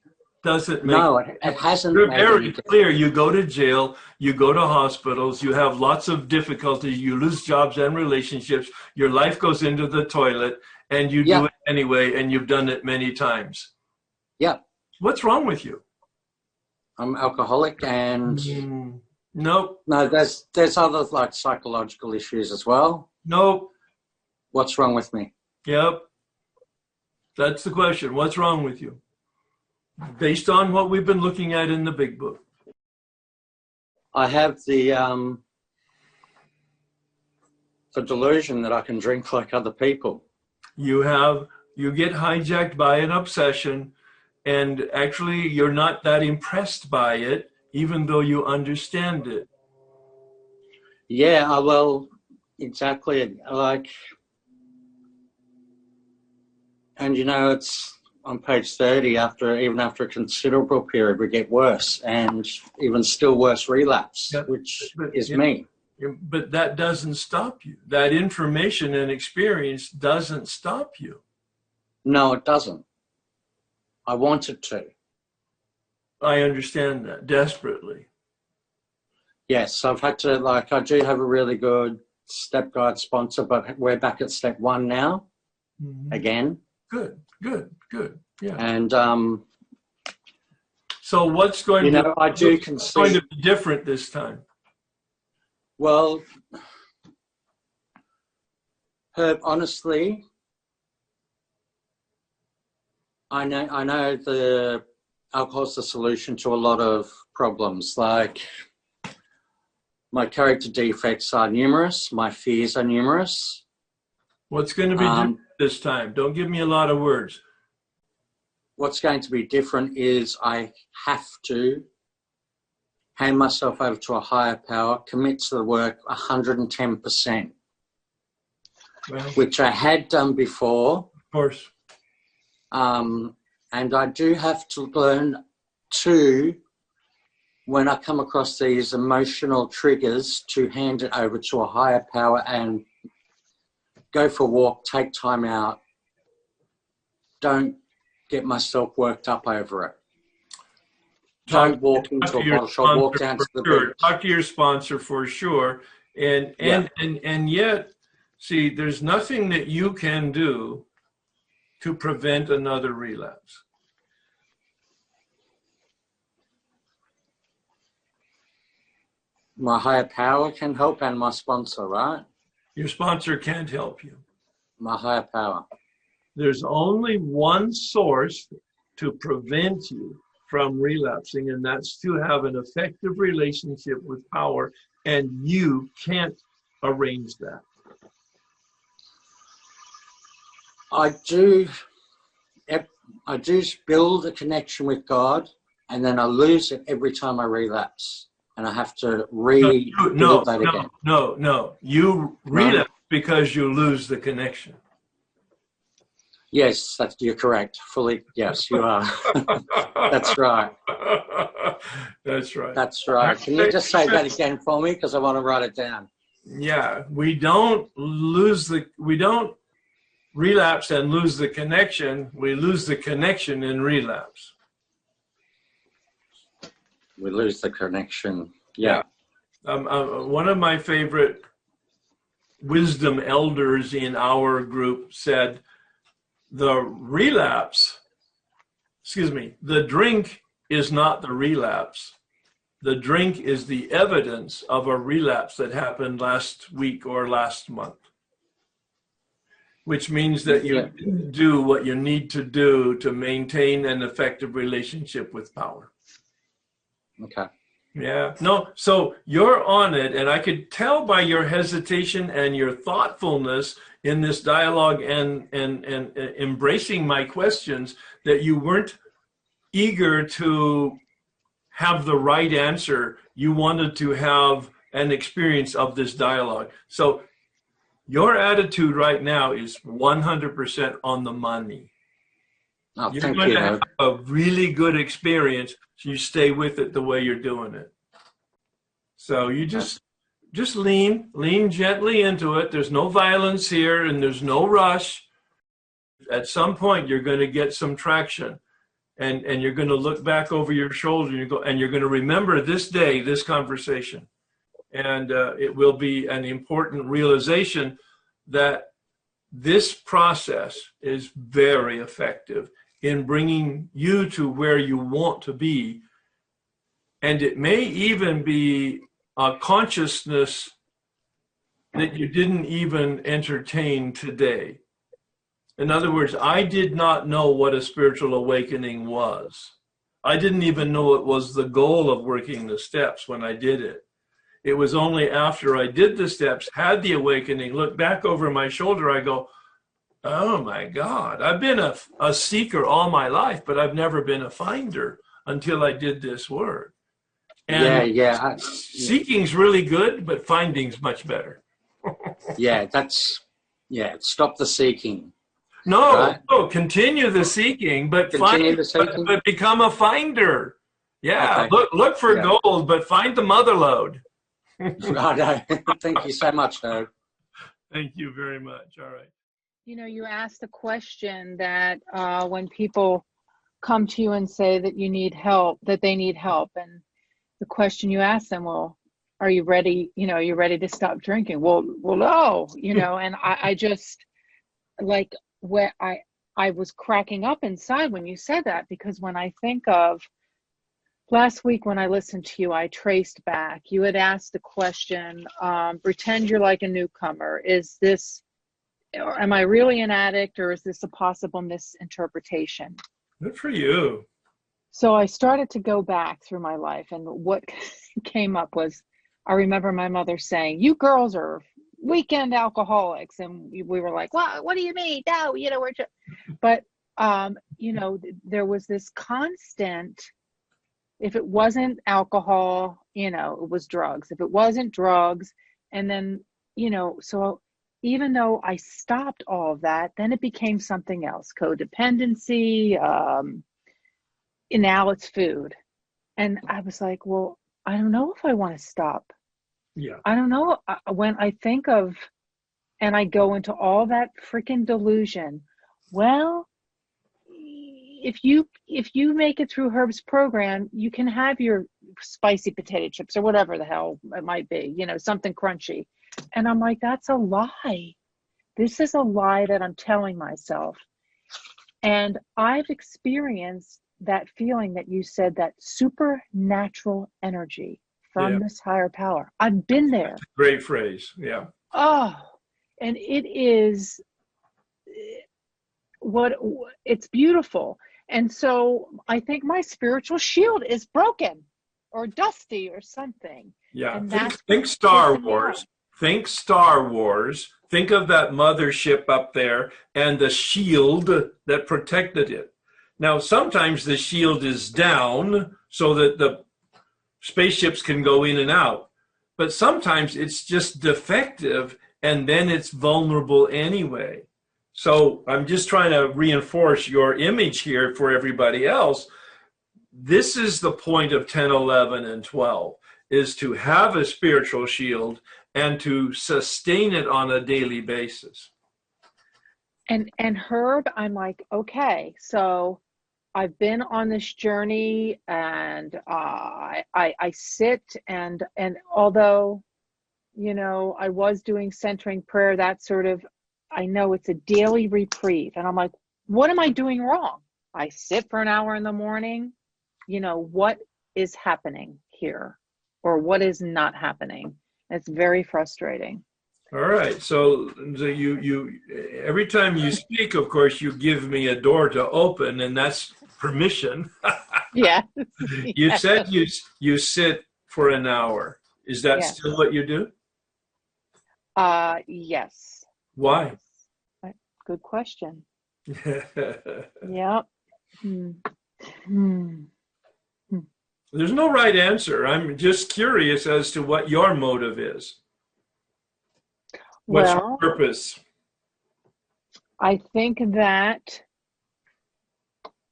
Doesn't make No, it hasn't. You're made very any clear. You go to jail, you go to hospitals, you have lots of difficulties, you lose jobs and relationships, your life goes into the toilet, and you do it anyway, and you've done it many times. Yeah. What's wrong with you? I'm alcoholic, and Nope. no, there's other like psychological issues as well. Nope. What's wrong with me? Yep. That's the question. What's wrong with you? Based on what we've been looking at in the big book. I have the delusion that I can drink like other people. You get hijacked by an obsession, and actually you're not that impressed by it, even though you understand it. Yeah, well, exactly. Like, and you know, it's on page 30, even after a considerable period, we get worse, and even still worse relapse, which is me. But that doesn't stop you. That information and experience doesn't stop you. No, it doesn't. I want it to. I understand that desperately. Yes, I've had to, I do have a really good step guide sponsor, but we're back at step 1 now, again. Good. Yeah. And, so what's going going to be different this time? Well, Herb, honestly, I know the alcohol's the solution to a lot of problems. Like, my character defects are numerous. My fears are numerous. What's going to be different this time? Don't give me a lot of words. What's going to be different is I have to hand myself over to a higher power, commit to the work 110%, which I had done before. Of course. And I do have to learn to, when I come across these emotional triggers, to hand it over to a higher power and go for a walk, take time out. Don't get myself worked up over it. Don't walk into a bottle shop, walk down to the beach. Talk to your sponsor for sure. And yet, see, there's nothing that you can do to prevent another relapse. My higher power can help, and my sponsor, right? Your sponsor can't help you. My higher power. There's only one source to prevent you from relapsing, and that's to have an effective relationship with power, and you can't arrange that. I do build a connection with God, and then I lose it every time I relapse, and I have to rebuild that again. No. You relapse because you lose the connection. Yes, you're correct. Fully, yes, you are. That's right. That's right. That's right. Can you just say that again for me? Because I want to write it down. Yeah, we don't relapse and lose the connection. We lose the connection in relapse. We lose the connection. Yeah. One of my favorite wisdom elders in our group said, the drink is not the relapse. The drink is the evidence of a relapse that happened last week or last month, which means that you didn't do what you need to do to maintain an effective relationship with power. Okay. Yeah. No, so you're on it, and I could tell by your hesitation and your thoughtfulness in this dialogue and embracing my questions that you weren't eager to have the right answer. You wanted to have an experience of this dialogue. So your attitude right now is 100% on the money. Oh, You're going to have a really good experience. So you stay with it the way you're doing it. So you just lean gently into it. There's no violence here, and there's no rush. At some point, you're going to get some traction, and you're going to look back over your shoulder, and you're going to remember this day, this conversation, and it will be an important realization that this process is very effective in bringing you to where you want to be. And it may even be a consciousness that you didn't even entertain today. In other words, I did not know what a spiritual awakening was. I didn't even know it was the goal of working the steps when I did it. It was only after I did the steps, had the awakening, looked back over my shoulder, I go, oh my God, I've been a seeker all my life, but I've never been a finder until I did this work. And seeking's really good, but finding's much better. Stop the seeking. No, continue the seeking, but but become a finder. Yeah, okay. Look for gold, but find the mother lode. Right. Thank you so much, Doug. Thank you very much. All right. You know, you asked a question that when people come to you and say that you need help, that they need help, and the question you ask them, well, are you ready? You know, are you ready to stop drinking? Well, no, you know, and I just like where I was cracking up inside when you said that, because when I think of last week when I listened to you, I traced back. You had asked the question, pretend you're like a newcomer. Am I really an addict, or is this a possible misinterpretation? Good for you. So I started to go back through my life, and what came up was, I remember my mother saying, you girls are weekend alcoholics. And we were like, well, what do you mean? No, you know, we're just, but, you know, there was this constant, if it wasn't alcohol, you know, it was drugs. If it wasn't drugs, and then, you know, so even though I stopped all of that, then it became something else, codependency, and now it's food. And I was like, well, I don't know if I want to stop. Yeah. I don't know. When I think of, and I go into all that freaking delusion, well, if you make it through Herb's program, you can have your spicy potato chips or whatever the hell it might be, you know, something crunchy. And I'm like, that's a lie. This is a lie that I'm telling myself. And I've experienced that feeling that you said, that supernatural energy from this higher power. I've been there. That's a great phrase. Yeah. Oh, and it is it's beautiful. And so I think my spiritual shield is broken or dusty or something. Yeah, And think Star Wars. Think Star Wars. Think of that mothership up there and the shield that protected it. Now, sometimes the shield is down so that the spaceships can go in and out. But sometimes it's just defective and then it's vulnerable anyway. So I'm just trying to reinforce your image here for everybody else. This is the point of 10, 11, and 12, is to have a spiritual shield and to sustain it on a daily basis. And Herb, I'm like, okay, so I've been on this journey, and I sit and although, you know, I was doing centering prayer, that sort of, I know it's a daily reprieve, and I'm like, what am I doing wrong? I sit for an hour in the morning. You know, what is happening here, or what is not happening? It's very frustrating. All right. So you every time you speak, of course, you give me a door to open, and that's permission. Yeah. You said you sit for an hour. Is that still what you do? Yes. Why? Good question. Yeah. There's no right answer. I'm just curious as to what your motive is. What's your purpose? I think that,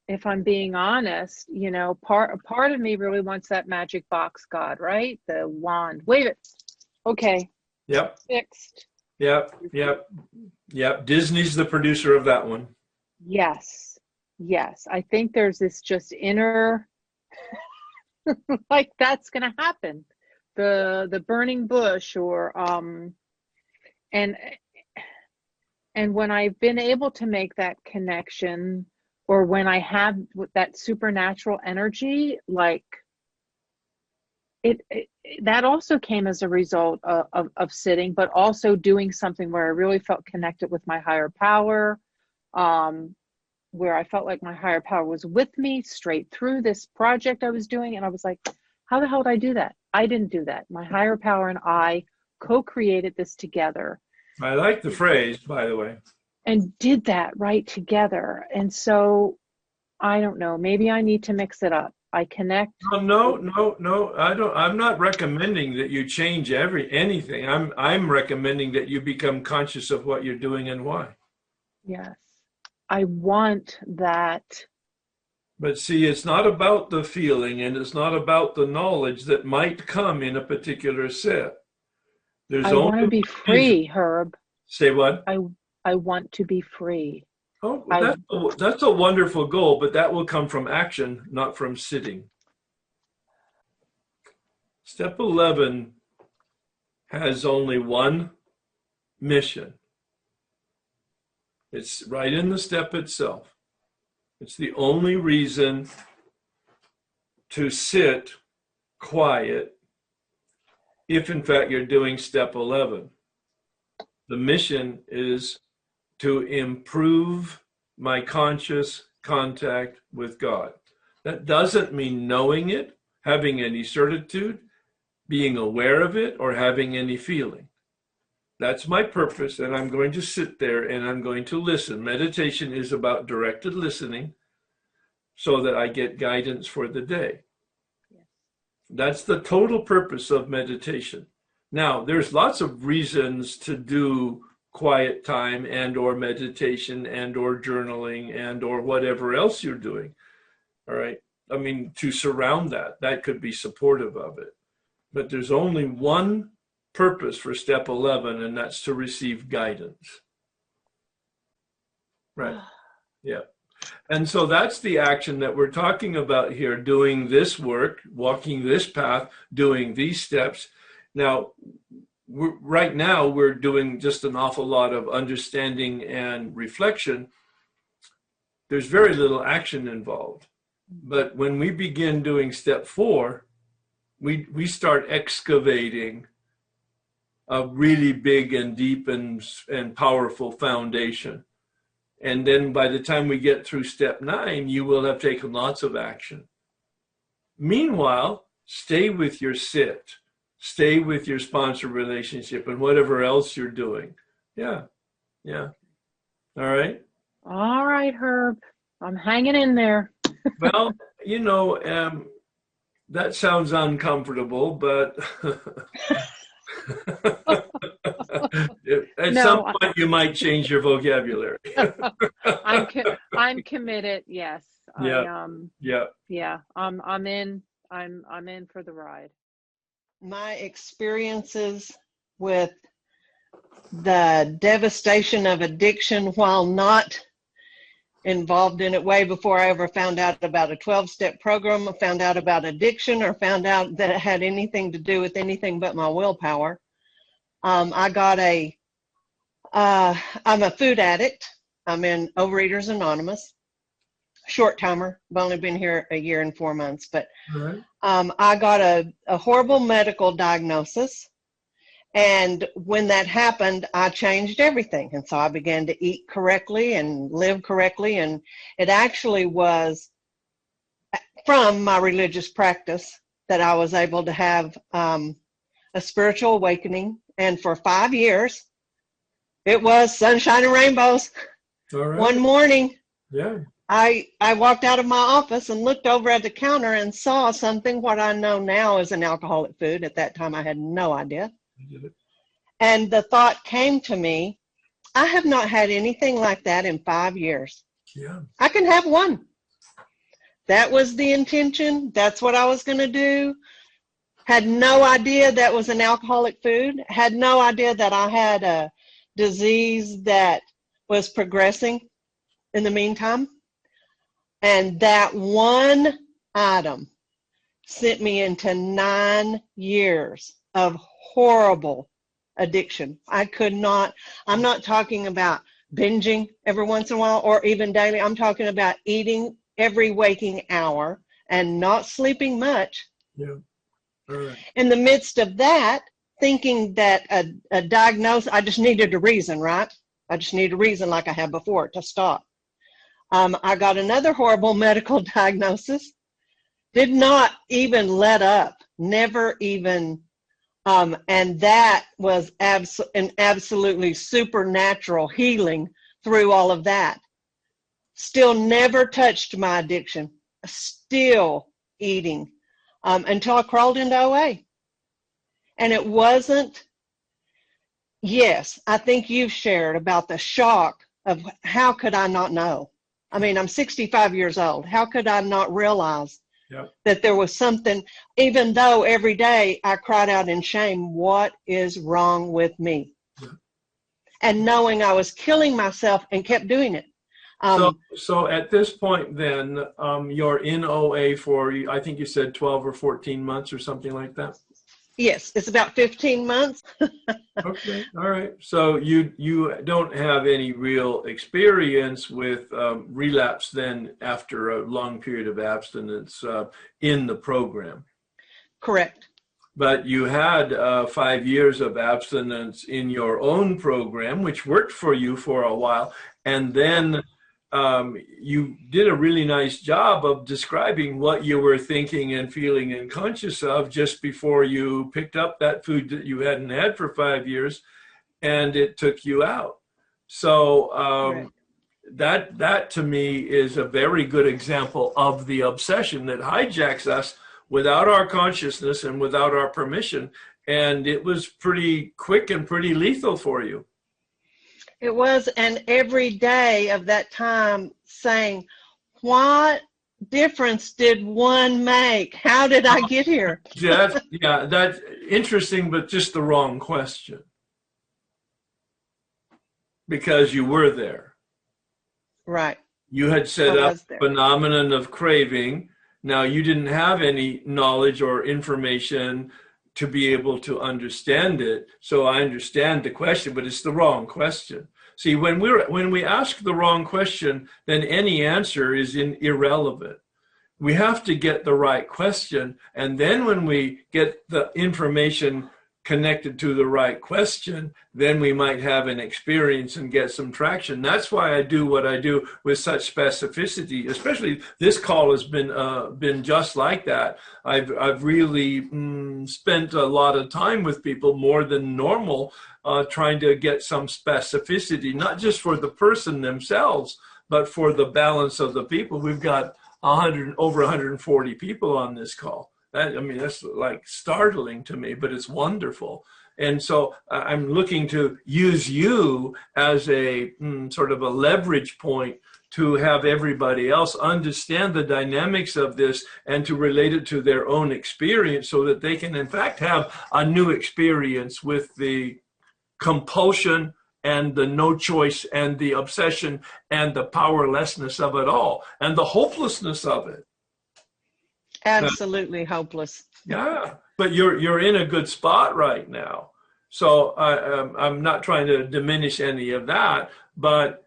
if I'm being honest, you know, part of me really wants that magic box God, right? The wand. Wave it. Okay. Yep. Fixed. Yep. Disney's the producer of that one. Yes. I think there's this just inner, like, that's going to happen. The burning bush, or and when I've been able to make that connection, or when I have that supernatural energy, like it that also came as a result of sitting, but also doing something where I really felt connected with my higher power, where I felt like my higher power was with me straight through this project I was doing. And I was like, how the hell did I do that? I didn't do that. My higher power and I co-created this together. I like the phrase, by the way. And did that right together. And so, I don't know, maybe I need to mix it up. I connect. No, I don't. I'm not recommending that you change anything. I'm recommending that you become conscious of what you're doing and why. Yes. I want that. But see, it's not about the feeling, and it's not about the knowledge that might come in a particular set. I want to be free, Herb. Say what? I want to be free. Oh, that's a wonderful goal, but that will come from action, not from sitting. Step 11 has only one mission. It's right in the step itself. It's the only reason to sit quiet if, in fact, you're doing step 11. The mission is to improve my conscious contact with God. That doesn't mean knowing it, having any certitude, being aware of it, or having any feeling. That's my purpose, and I'm going to sit there and I'm going to listen. Meditation is about directed listening so that I get guidance for the day. Yes. That's the total purpose of meditation. Now, there's lots of reasons to do quiet time and or meditation and or journaling and or whatever else you're doing. All right. I mean, to surround that could be supportive of it. But there's only one purpose for step 11, and that's to receive guidance. Right. Yeah. And so that's the action that we're talking about here, doing this work, walking this path, doing these steps. Now, right now, we're doing just an awful lot of understanding and reflection. There's very little action involved. But when we begin doing step 4, we start excavating a really big and deep and powerful foundation. And then by the time we get through step 9, you will have taken lots of action. Meanwhile, stay with your sit, stay with your sponsor relationship and whatever else you're doing. Yeah. Yeah. All right. All right, Herb. I'm hanging in there. Well, that sounds uncomfortable, but at some point you might change your vocabulary. I'm committed. Yes. Yeah. Yeah. I'm in for the ride. My experiences with the devastation of addiction, while not involved in it way before I ever found out about a 12-step program, found out about addiction, or found out that it had anything to do with anything but my willpower. I'm a food addict. I'm in Overeaters Anonymous. Short timer. I've only been here a year and 4 months, but Right. I got a horrible medical diagnosis. And when that happened, I changed everything. And so I began to eat correctly and live correctly. And it actually was from my religious practice that I was able to have a spiritual awakening. And for 5 years, it was sunshine and rainbows. All right. One morning, Yeah. I walked out of my office and looked over at the counter and saw something, what I know now is an alcoholic food. At that time, I had no idea. I did it. And the thought came to me, I have not had anything like that in 5 years. Yeah. I can have one. That was the intention. That's what I was going to do. Had no idea that was an alcoholic food. Had no idea that I had a disease that was progressing in the meantime. And that one item sent me into 9 years of horrible addiction. I'm not talking about binging every once in a while or even daily. I'm talking about eating every waking hour and not sleeping much. Yeah. All right. In the midst of that, thinking that a diagnosis, I just needed a reason, right? I just needed a reason like I had before to stop. I got another horrible medical diagnosis. Did not even let up, never even, and that was an absolutely supernatural healing through all of that. Still never touched my addiction, still eating, until I crawled into OA. And it wasn't, yes, I think you've shared about the shock of how could I not know? I mean, I'm 65 years old. How could I not realize that there was something, even though every day I cried out in shame, what is wrong with me? And knowing I was killing myself and kept doing it. So at this point then, you're in OA for, I think you said 12 or 14 months or something like that? Yes, it's about 15 months. Okay, all right. So you don't have any real experience with relapse then after a long period of abstinence in the program? Correct. But you had 5 years of abstinence in your own program, which worked for you for a while, and then you did a really nice job of describing what you were thinking and feeling and conscious of just before you picked up that food that you hadn't had for 5 years, and it took you out. So that to me is a very good example of the obsession that hijacks us without our consciousness and without our permission. And it was pretty quick and pretty lethal for you. It was, and every day of that time saying, what difference did one make? How did I get here? That's interesting, but just the wrong question. Because you were there. Right. You had set up phenomenon of craving. Now, you didn't have any knowledge or information to be able to understand it. So I understand the question, but it's the wrong question. See, when we ask the wrong question, then any answer is irrelevant. We have to get the right question. And then when we get the information connected to the right question, then we might have an experience and get some traction. That's why I do what I do with such specificity. Especially this call has been just like that. I've really spent a lot of time with people, more than normal, trying to get some specificity, not just for the person themselves, but for the balance of the people. We've got over 140 people on this call. That's like startling to me, but it's wonderful. And so I'm looking to use you as a sort of a leverage point to have everybody else understand the dynamics of this and to relate it to their own experience, so that they can in fact have a new experience with the compulsion and the no choice and the obsession and the powerlessness of it all and the hopelessness of it. Absolutely hopeless. Yeah, but you're in a good spot right now. So I'm not trying to diminish any of that, but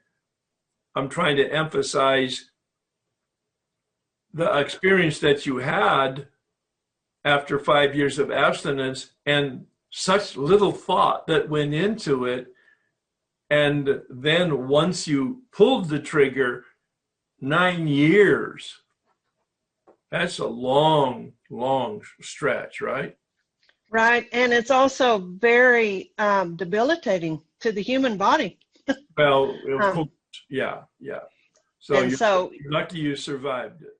I'm trying to emphasize the experience that you had after 5 years of abstinence, and such little thought that went into it. And then once you pulled the trigger, 9 years, that's a long, long stretch, right? Right. And it's also very debilitating to the human body. Well, of course, yeah. So you're lucky you survived it.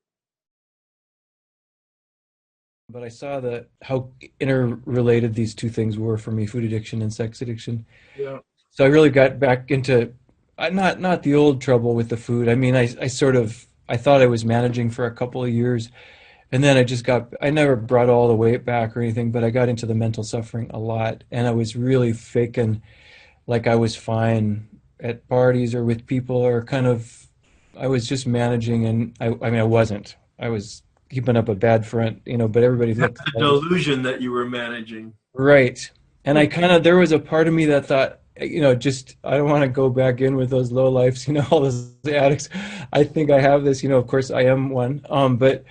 But I saw how interrelated these two things were for me, food addiction and sex addiction. Yeah. So I really got back into not the old trouble with the food. I mean, I thought I was managing for a couple of years, and then I never brought all the weight back or anything, but I got into the mental suffering a lot, and I was really faking like I was fine at parties or with people, or I was just managing, and I wasn't. I was keeping up a bad front, but everybody looked. The delusion that you were managing. Right. And there was a part of me that thought, I don't want to go back in with those low lifes, all those addicts. I think I have this, of course I am one. But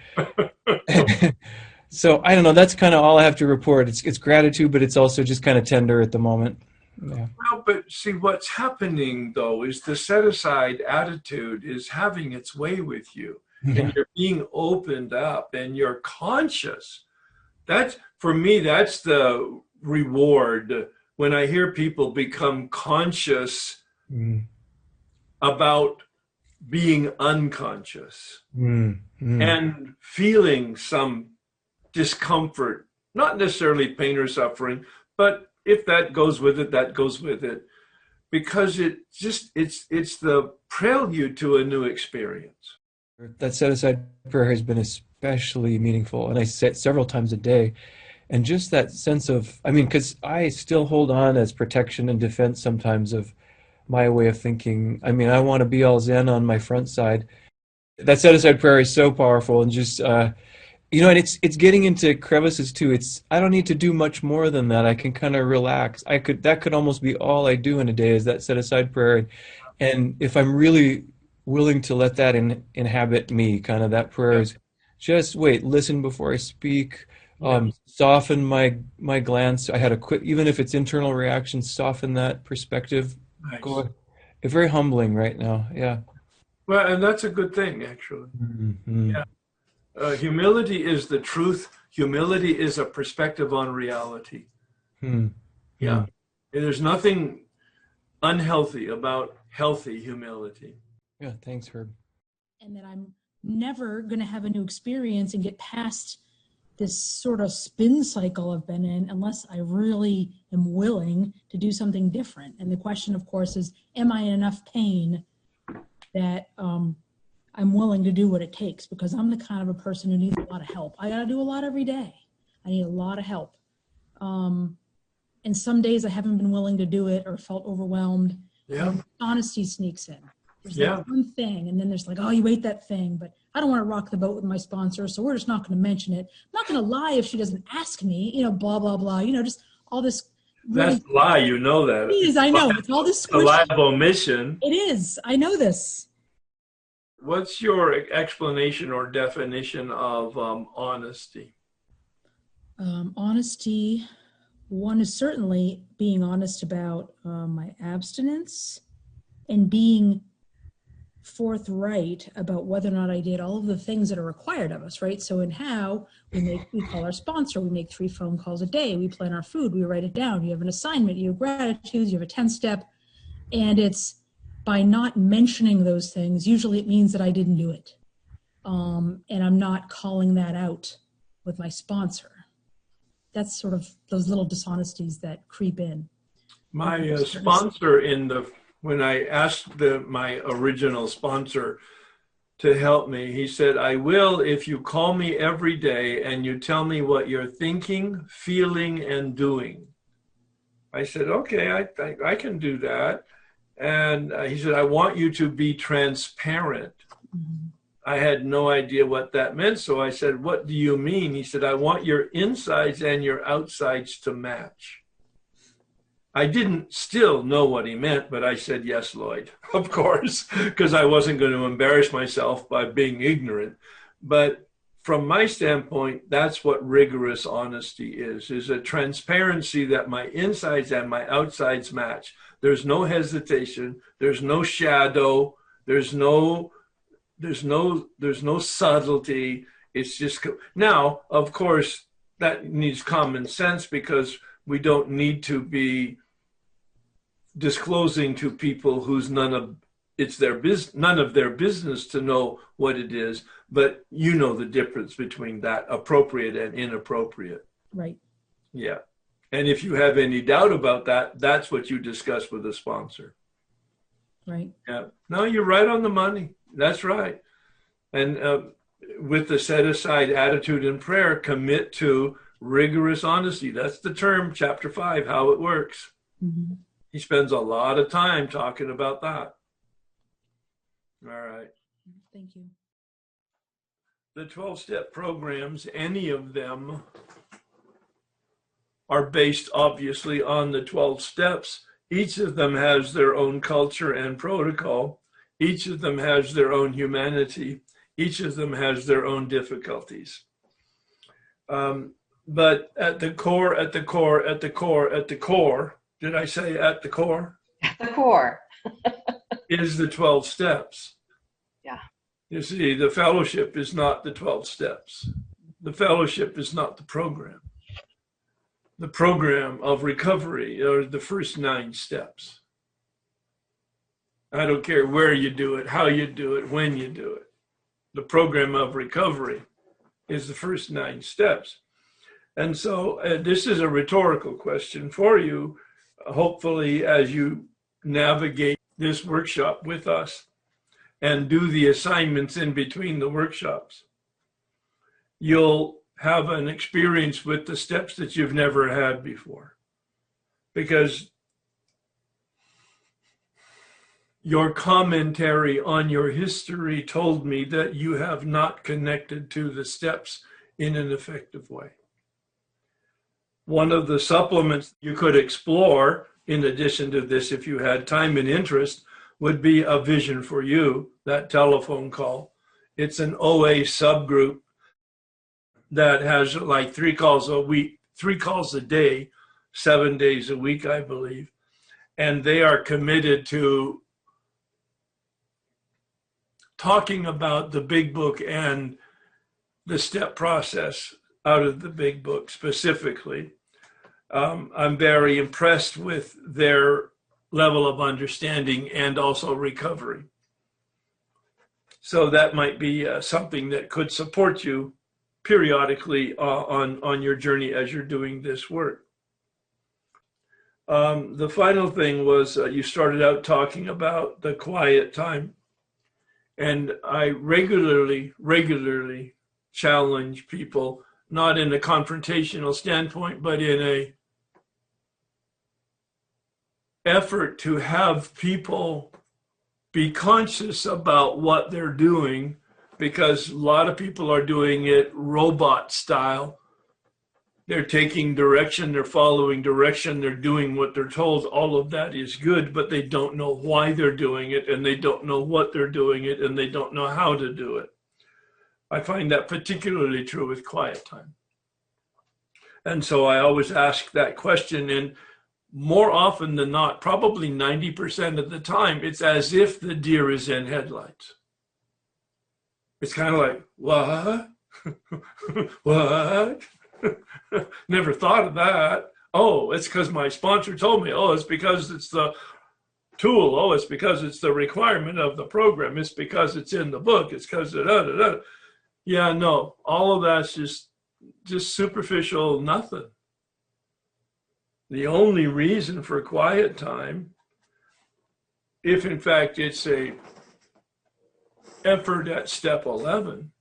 so I don't know, that's kind of all I have to report. It's gratitude, but it's also just kind of tender at the moment. Yeah. Well, but see, what's happening though is the set aside attitude is having its way with you. Yeah. And you're being opened up and you're conscious. For me, that's the reward. When I hear people become conscious about being unconscious and feeling some discomfort, not necessarily pain or suffering, but if that goes with it, that goes with it, because it's the prelude to a new experience. That set-aside prayer has been especially meaningful, and I say it several times a day. And just that sense of, because I still hold on as protection and defense sometimes of my way of thinking. I want to be all Zen on my front side. That set-aside prayer is so powerful, and just, and it's getting into crevices too. I don't need to do much more than that. I can kind of relax. That could almost be all I do in a day, is that set-aside prayer. And if I'm really willing to let that inhabit me, kind of that prayer is just wait, listen before I speak. Soften my glance. I had a quick, even if it's internal reaction, soften that perspective. Nice. It's very humbling right now. Yeah. Well, and that's a good thing, actually. Mm-hmm. Yeah. Humility is the truth. Humility is a perspective on reality. Yeah. And there's nothing unhealthy about healthy humility. Yeah. Thanks, Herb. And that I'm never going to have a new experience and get past this sort of spin cycle I've been in unless I really am willing to do something different. And the question, of course, is, am I in enough pain that I'm willing to do what it takes? Because I'm the kind of a person who needs a lot of help. I got to do a lot every day. I need a lot of help. And some days I haven't been willing to do it or felt overwhelmed. Yeah. Honesty sneaks in. There's that one thing, and then there's like, oh, you ate that thing, but I don't want to rock the boat with my sponsor, so we're just not going to mention it. I'm not going to lie if she doesn't ask me, blah, blah, blah, just all this. Really, that's a lie, that. It is, I know. It's all this squishy. A lie of omission. It is. I know this. What's your explanation or definition of honesty? Honesty one is certainly being honest about my abstinence and being forthright about whether or not I did all of the things that are required of us, right? So in how we call our sponsor, we make 3 phone calls a day, we plan our food, we write it down, you have an assignment, you have gratitudes, you have a 10-step, and it's by not mentioning those things, usually it means that I didn't do it. And I'm not calling that out with my sponsor. That's sort of those little dishonesties that creep in. My sponsor when I asked my original sponsor to help me, he said, I will if you call me every day and you tell me what you're thinking, feeling, and doing. I said, okay, I can do that. And he said, I want you to be transparent. Mm-hmm. I had no idea what that meant. So I said, what do you mean? He said, I want your insides and your outsides to match. I didn't still know what he meant, but I said, yes, Lloyd, of course, because I wasn't going to embarrass myself by being ignorant. But from my standpoint, that's what rigorous honesty is a transparency that my insides and my outsides match. There's no hesitation. There's no shadow. There's no subtlety. It's just, now, of course, that needs common sense because we don't need to be disclosing to people who's none of their business to know what it is, but you know the difference between that appropriate and inappropriate. Right. Yeah. And if you have any doubt about that, that's what you discuss with a sponsor. Right. Yeah. No, you're right on the money. That's right. And with the set aside attitude in prayer, commit to rigorous honesty. That's the term, chapter 5, how it works. Mm-hmm. He spends a lot of time talking about that. All right. Thank you. The 12-step programs, any of them are based obviously on the 12 steps. Each of them has their own culture and protocol. Each of them has their own humanity. Each of them has their own difficulties. But at the core, did I say at the core? At the core. Is the 12 steps. Yeah. You see, the fellowship is not the 12 steps. The fellowship is not the program. The program of recovery are the first 9 steps. I don't care where you do it, how you do it, when you do it. The program of recovery is the first 9 steps. And so this is a rhetorical question for you. Hopefully, as you navigate this workshop with us and do the assignments in between the workshops, you'll have an experience with the steps that you've never had before. Because your commentary on your history told me that you have not connected to the steps in an effective way. One of the supplements you could explore, in addition to this, if you had time and interest, would be a vision for you, that telephone call. It's an OA subgroup that has like 3 calls a week, 3 calls a day, 7 days a week, I believe. And they are committed to talking about the big book and the step process out of the big book specifically. I'm very impressed with their level of understanding and also recovery. So that might be something that could support you periodically on your journey as you're doing this work. The final thing was you started out talking about the quiet time. And I regularly challenge people, not in a confrontational standpoint, but in a effort to have people be conscious about what they're doing, because a lot of people are doing it robot style. They're taking direction, they're following direction, they're doing what they're told. All of that is good, but they don't know why they're doing it, and they don't know what they're doing it, and they don't know how to do it. I find that particularly true with quiet time. And so I always ask that question, and more often than not, probably 90% of the time, it's as if the deer is in headlights. It's kind of like, what? What? Never thought of that. Oh, it's because my sponsor told me. Oh, it's because it's the tool. Oh, it's because it's the requirement of the program. It's because it's in the book. It's because da. Yeah, no, all of that's just superficial nothing. The only reason for quiet time, if in fact it's a effort at step 11,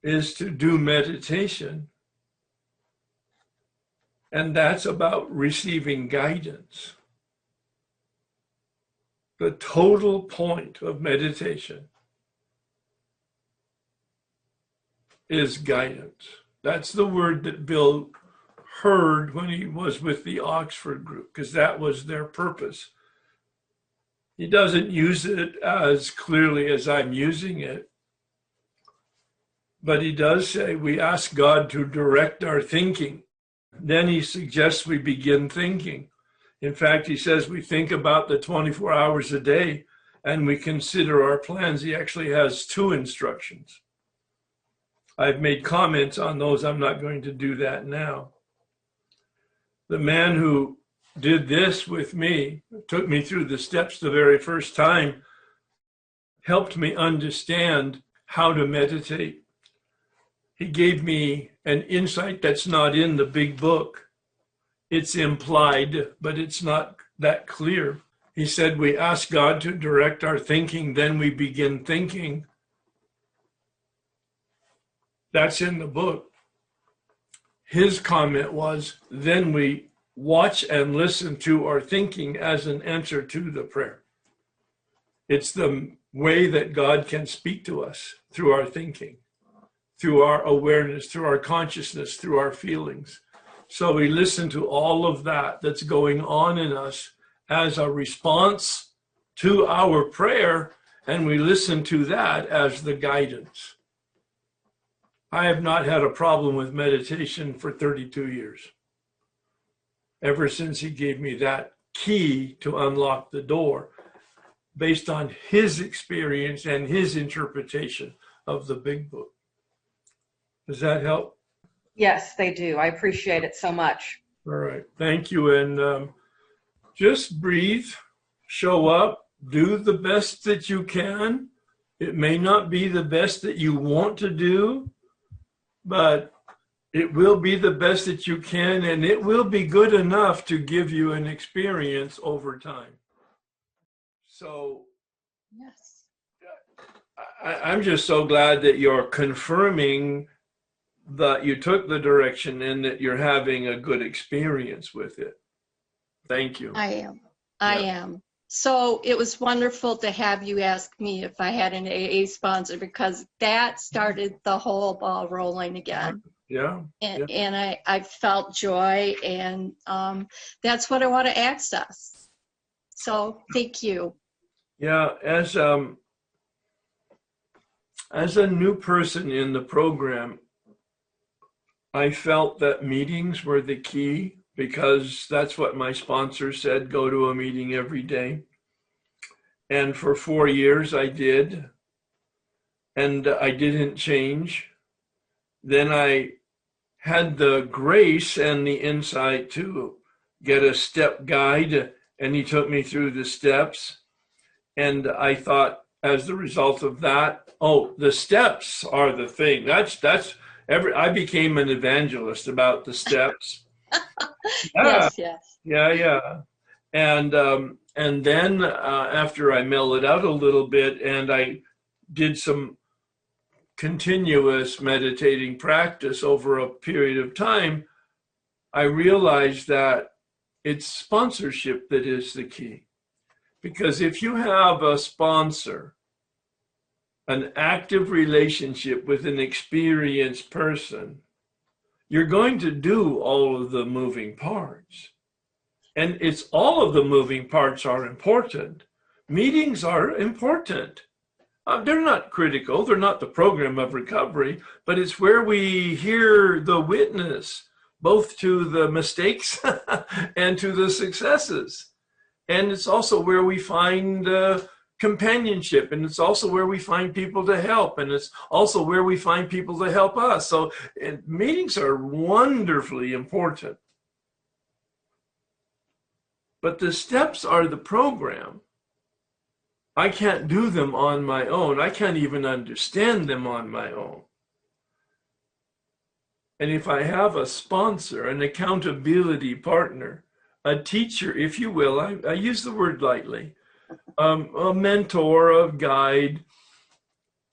is to do meditation. And that's about receiving guidance. The total point of meditation is guidance. That's the word that Bill heard when he was with the Oxford group, because that was their purpose. He doesn't use it as clearly as I'm using it, but he does say we ask God to direct our thinking. Then he suggests we begin thinking. In fact, he says we think about the 24 hours a day and we consider our plans. He actually has 2 instructions. I've made comments on those. I'm not going to do that now. The man who did this with me, took me through the steps the very first time, helped me understand how to meditate. He gave me an insight that's not in the big book. It's implied, but it's not that clear. He said, we ask God to direct our thinking, then we begin thinking. That's in the book. His comment was, then we watch and listen to our thinking as an answer to the prayer. It's the way that God can speak to us through our thinking, through our awareness, through our consciousness, through our feelings. So we listen to all of that that's going on in us as a response to our prayer, and we listen to that as the guidance. I have not had a problem with meditation for 32 years. Ever since he gave me that key to unlock the door based on his experience and his interpretation of the big book. Does that help? Yes, they do. I appreciate it so much. All right. Thank you. And just breathe, show up, do the best that you can. It may not be the best that you want to do, but it will be the best that you can, and it will be good enough to give you an experience over time. So Yes. I'm just so glad that you're confirming that you took the direction and that you're having a good experience with it. Thank you. I am. So it was wonderful to have you ask me if I had an AA sponsor, because that started the whole ball rolling again. Yeah. And I felt joy, and that's what I want to access. So thank you. Yeah, as a new person in the program, I felt that meetings were the key, because that's what my sponsor said, go to a meeting every day. And for 4 years I did, and I didn't change. Then I had the grace and the insight to get a step guide, and he took me through the steps. And I thought, as the result of that, oh, the steps are the thing. I became an evangelist about the steps. Yes. Yeah. And then after I mellowed out a little bit and I did some continuous meditating practice over a period of time, I realized that it's sponsorship that is the key. Because if you have a sponsor, an active relationship with an experienced person, you're going to do all of the moving parts. And it's all of the moving parts are important. Meetings are important. They're not critical. They're not the program of recovery, but it's where we hear the witness, both to the mistakes and to the successes. And it's also where we find companionship, and it's also where we find people to help, and it's also where we find people to help us. So meetings are wonderfully important. But the steps are the program. I can't do them on my own. I can't even understand them on my own. And if I have a sponsor, an accountability partner, a teacher, if you will, I use the word lightly, a mentor, a guide,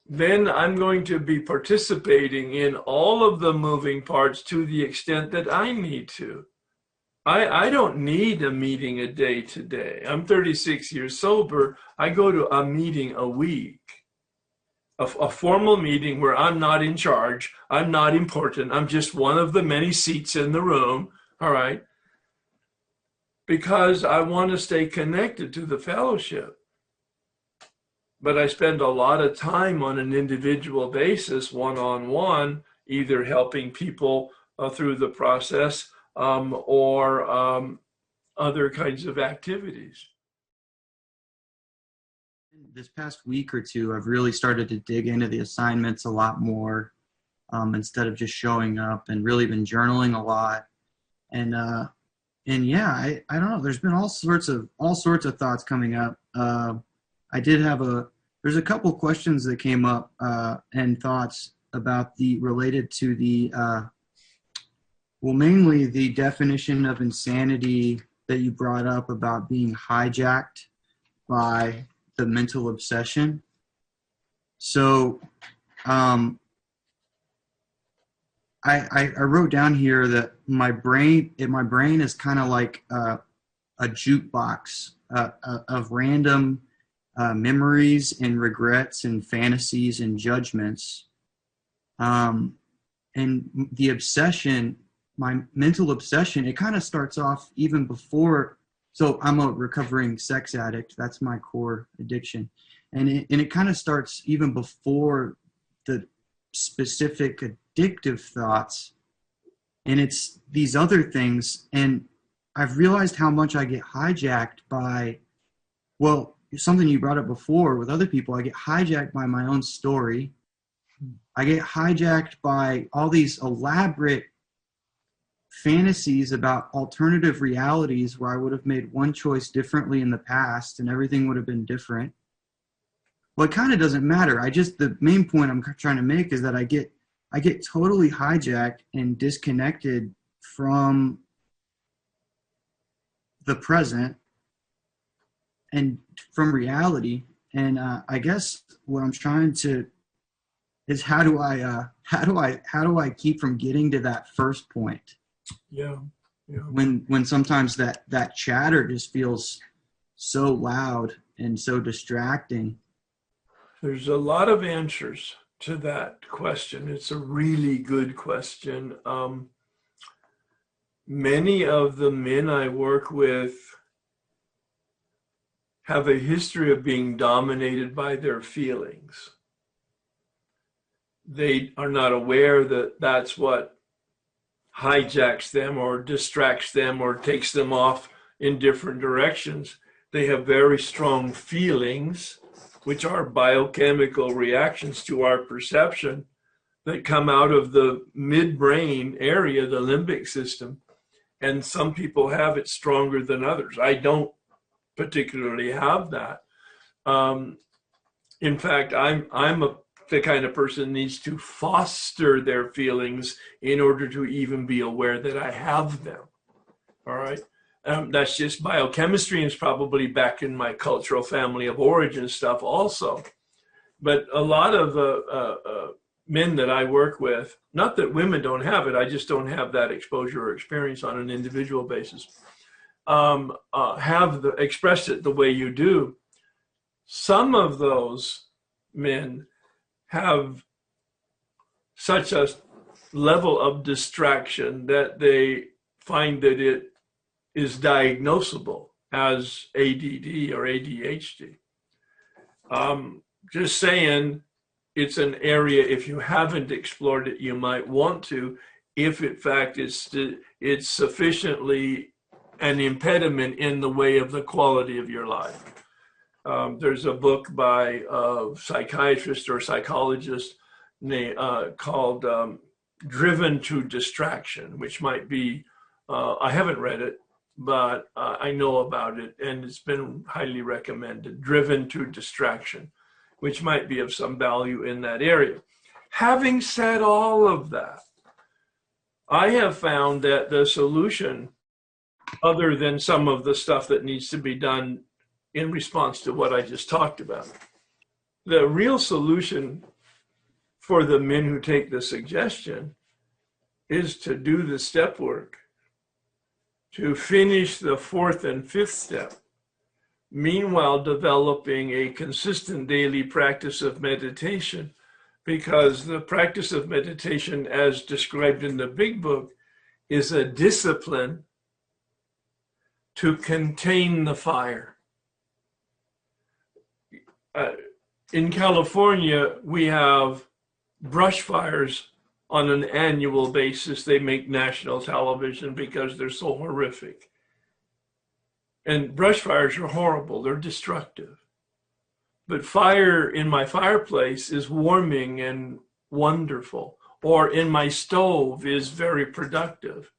then I'm going to be participating in all of the moving parts to the extent that I need to. I don't need a meeting a day today. I'm 36 years sober. I go to a meeting a week, a formal meeting where I'm not in charge. I'm not important. I'm just one of the many seats in the room, all right? Because I want to stay connected to the fellowship. But I spend a lot of time on an individual basis, one-on-one, either helping people through the process or other kinds of activities. This past week or two, I've really started to dig into the assignments a lot more instead of just showing up, and really been journaling a lot. And yeah, I don't know. There's been all sorts of thoughts coming up. There's a couple questions that came up and thoughts about related to the mainly the definition of insanity that you brought up about being hijacked by the mental obsession. So I wrote down here that my brain is kind of like a jukebox of random memories and regrets and fantasies and judgments. And the obsession, my mental obsession, it kind of starts off even before. So I'm a recovering sex addict. That's my core addiction. And it kind of starts even before the specific addictive thoughts. And it's these other things. And I've realized how much I get hijacked by, well, something you brought up before with other people. I get hijacked by my own story. I get hijacked by all these elaborate fantasies about alternative realities where I would have made one choice differently in the past and everything would have been different. Well, it kind of doesn't matter. The main point I'm trying to make is that I get totally hijacked and disconnected from the present and from reality. And I guess what I'm trying to is how do I keep from getting to that first point? Yeah. When sometimes that chatter just feels so loud and so distracting. There's a lot of answers to that question. It's a really good question. Many of the men I work with have a history of being dominated by their feelings. They are not aware that that's what hijacks them or distracts them or takes them off in different directions. They have very strong feelings, which are biochemical reactions to our perception that come out of the midbrain area, the limbic system. And some people have it stronger than others. I don't particularly have that. In fact, I'm the kind of person that needs to foster their feelings in order to even be aware that I have them. All right. That's just biochemistry, and it's probably back in my cultural family of origin stuff also. But a lot of men that I work with, not that women don't have it, I just don't have that exposure or experience on an individual basis, have expressed it the way you do. Some of those men have such a level of distraction that they find that it is diagnosable as ADD or ADHD. Just saying, it's an area, if you haven't explored it, you might want to. if in fact it's sufficiently an impediment in the way of the quality of your life. There's a book by a psychiatrist or psychologist called Driven to Distraction, which might be, I haven't read it, but I know about it, and it's been highly recommended. Driven to Distraction, which might be of some value in that area. Having said all of that, I have found that the solution, other than some of the stuff that needs to be done in response to what I just talked about, the real solution for the men who take the suggestion is to do the step work, to finish the 4th and 5th step, meanwhile developing a consistent daily practice of meditation, because the practice of meditation, as described in the big book, is a discipline to contain the fire. In California, we have brush fires on an annual basis. They make national television because they're so horrific. And brush fires are horrible, they're destructive. But fire in my fireplace is warming and wonderful, or in my stove is very productive.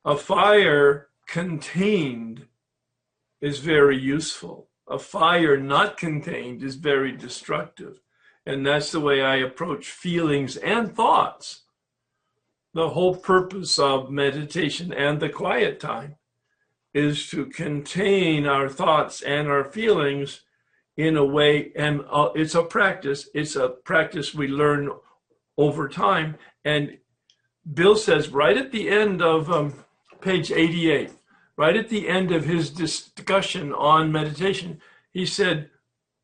A fire contained is very useful. A fire not contained is very destructive. And that's the way I approach feelings and thoughts. The whole purpose of meditation and the quiet time is to contain our thoughts and our feelings in a way, and it's a practice we learn over time. And Bill says right at the end of page 88, right at the end of his discussion on meditation, he said,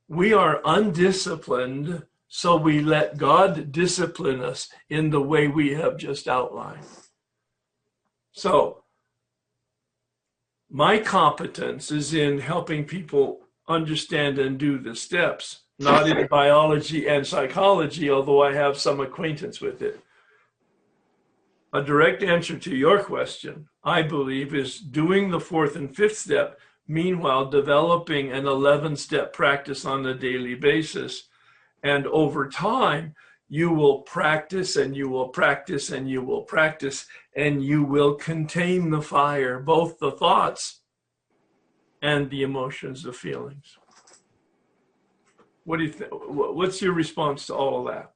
we are undisciplined, so we let God discipline us in the way we have just outlined. So my competence is in helping people understand and do the steps, not in biology and psychology, although I have some acquaintance with it. A direct answer to your question, I believe, is doing the 4th and 5th step, meanwhile developing an 11-step practice on a daily basis. And over time, you will practice and you will practice and you will practice, and you will contain the fire, both the thoughts and the emotions, the feelings. What do you think? What's your response to all of that?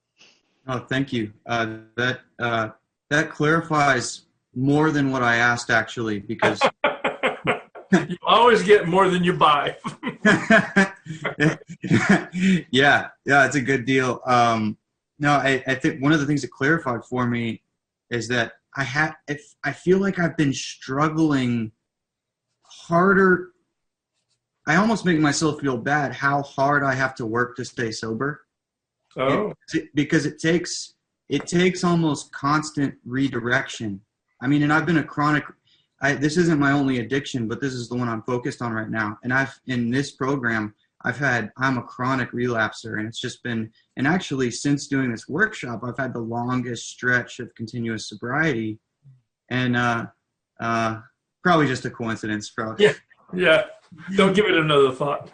Oh, thank you. That clarifies more than what I asked, actually, because you always get more than you buy. yeah, it's a good deal. No, I think one of the things that clarified for me is that I feel like I've been struggling harder. I almost make myself feel bad how hard I have to work to stay sober. Oh. Because it takes almost constant redirection. I mean, and I've been a chronic, this isn't my only addiction, but this is the one I'm focused on right now. And in this program, I'm a chronic relapser, and it's just been, and actually since doing this workshop, I've had the longest stretch of continuous sobriety, and probably just a coincidence, probably. Yeah. Don't give it another thought.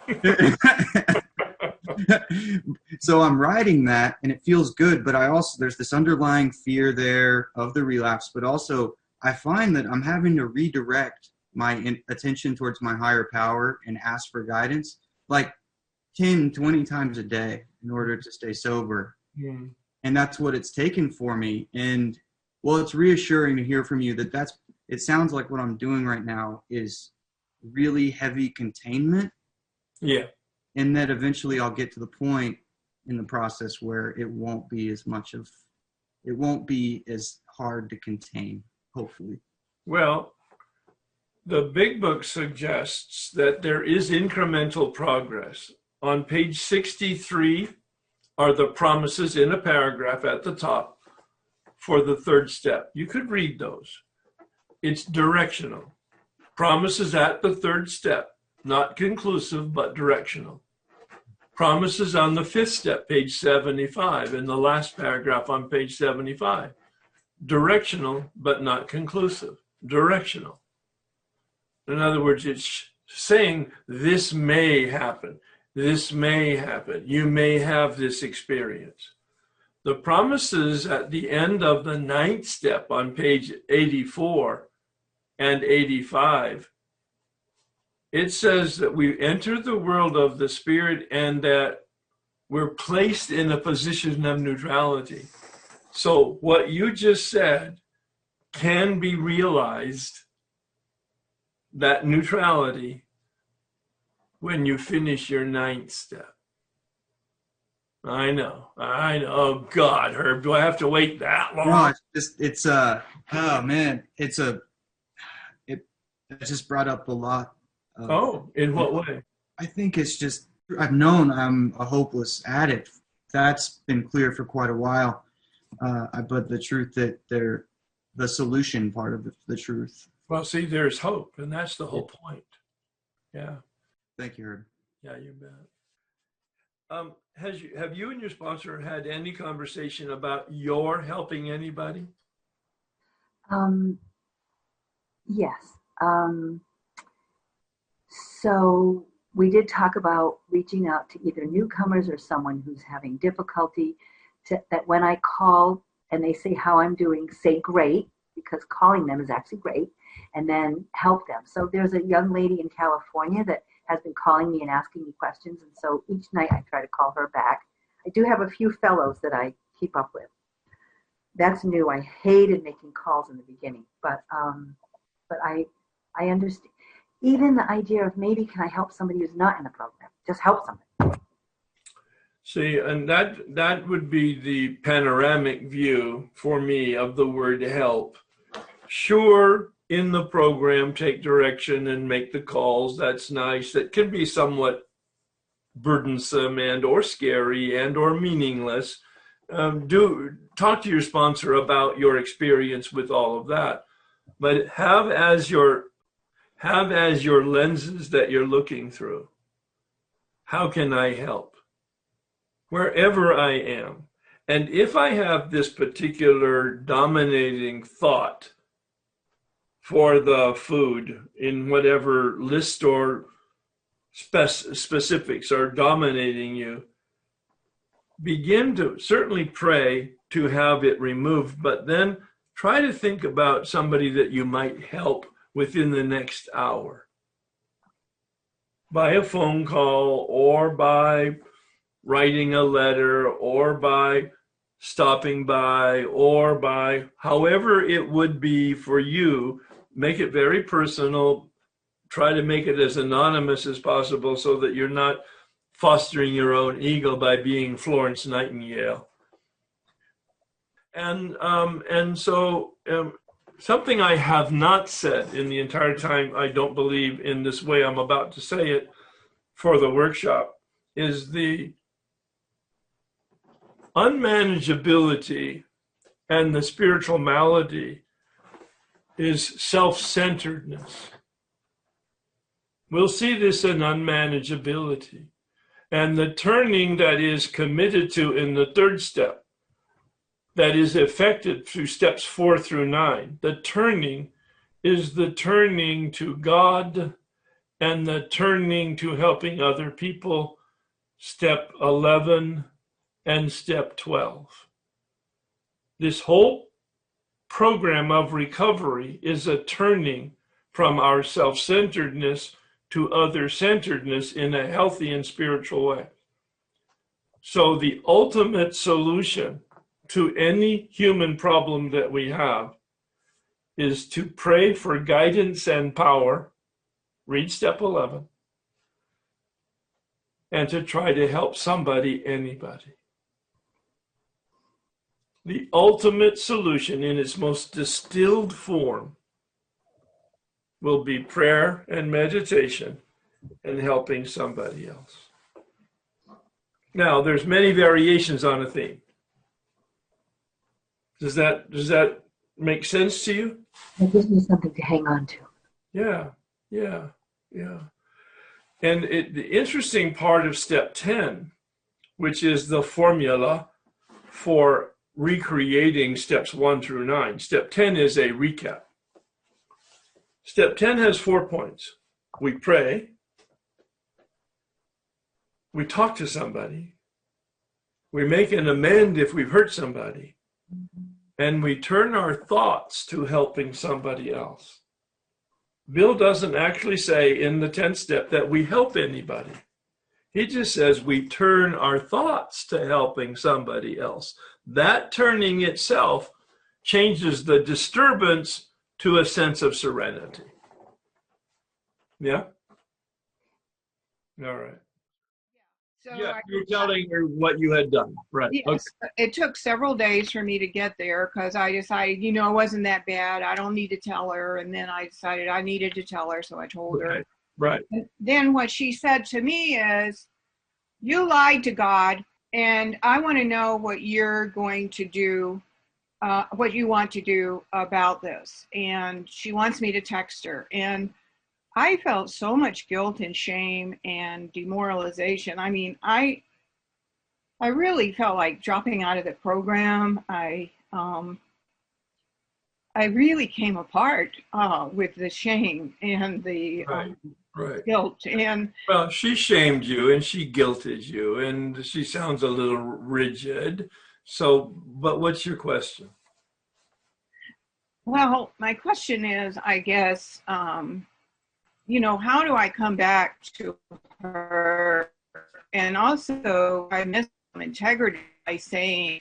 So I'm riding that, and it feels good, but there's this underlying fear there of the relapse, but also I find that I'm having to redirect my attention towards my higher power and ask for guidance like 10, 20 times a day in order to stay sober. Mm. And that's what it's taken for me. And well, it's reassuring to hear from you that it sounds like what I'm doing right now is really heavy containment. Yeah. And that eventually I'll get to the point in the process where it won't be as hard to contain, hopefully. Well, the big book suggests that there is incremental progress. On page 63 are the promises in a paragraph at the top for the 3rd step. You could read those. It's directional. Promises at the 3rd step, not conclusive, but directional. Promises on the 5th step, page 75, in the last paragraph on page 75. directional, but not conclusive. Directional. In other words, it's saying this may happen. This may happen. You may have this experience. The promises at the end of the 9th step on page 84 and 85, it says that we enter the world of the spirit and that we're placed in a position of neutrality. So what you just said can be realized, that neutrality, when you finish your 9th step. I know. Oh God, Herb, do I have to wait that long? No, oh man, it just brought up a lot. In what way? I think it's just, I've known I'm a hopeless addict. That's been clear for quite a while. But the truth that the solution part of the truth. Well, see, there's hope, and that's the whole point. Yeah. Thank you, Herb. Yeah, you bet. Have you and your sponsor had any conversation about your helping anybody? Yes. So we did talk about reaching out to either newcomers or someone who's having difficulty, that when I call and they say how I'm doing, say great, because calling them is actually great, and then help them. So there's a young lady in California that has been calling me and asking me questions, and so each night I try to call her back. I do have a few fellows that I keep up with. That's new. I hated making calls in the beginning, but I understand. Even the idea of maybe can I help somebody who's not in the program? Just help somebody. See, and that would be the panoramic view for me of the word help. Sure, in the program, take direction and make the calls. That's nice. That can be somewhat burdensome and or scary and or meaningless. Do talk to your sponsor about your experience with all of that, but have as your lenses that you're looking through. How can I help? Wherever I am. And if I have this particular dominating thought for the food in whatever list or specifics are dominating you, begin to certainly pray to have it removed, but then try to think about somebody that you might help within the next hour. By a phone call, or by writing a letter, or by stopping by, or by however it would be for you. Make it very personal. Try to make it as anonymous as possible so that you're not fostering your own ego by being Florence Nightingale. And so something I have not said in the entire time, I don't believe in this way I'm about to say it for the workshop, is the unmanageability and the spiritual malady is self-centeredness. We'll see this in unmanageability. And the turning that is committed to in the 3rd step, that is effected through steps 4 through 9, the turning is the turning to God and the turning to helping other people, step 11 and step 12. This whole program of recovery is a turning from our self-centeredness to other-centeredness in a healthy and spiritual way. So the ultimate solution to any human problem that we have is to pray for guidance and power, read step 11, and to try to help somebody, anybody. The ultimate solution in its most distilled form will be prayer and meditation and helping somebody else. Now, there's many variations on a theme. Does that make sense to you? It gives me something to hang on to. Yeah. And the interesting part of step 10, which is the formula for recreating steps 1 through 9. Step 10 is a recap. Step 10 has 4 points. We pray. We talk to somebody. We make an amend if we've hurt somebody. And we turn our thoughts to helping somebody else. Bill doesn't actually say in the 10th step that we help anybody. He just says we turn our thoughts to helping somebody else. That turning itself changes the disturbance to a sense of serenity. Yeah? All right. So Yeah, you're telling her what you had done, right? Yes, Okay. it took several days for me to get there because I decided, it wasn't that bad. I don't need to tell her. And then I decided I needed to tell her, so I told her. Right. And then what she said to me is, you lied to God, and I want to know what you're going to do, what you want to do about this. And she wants me to text her. And I felt so much guilt and shame and demoralization. I mean, I really felt like dropping out of the program. I really came apart with the shame and the guilt. And well, she shamed you and she guilted you, and she sounds a little rigid. So, but what's your question? Well, my question is, I guess, how do I come back to her? And also, I miss some integrity by saying,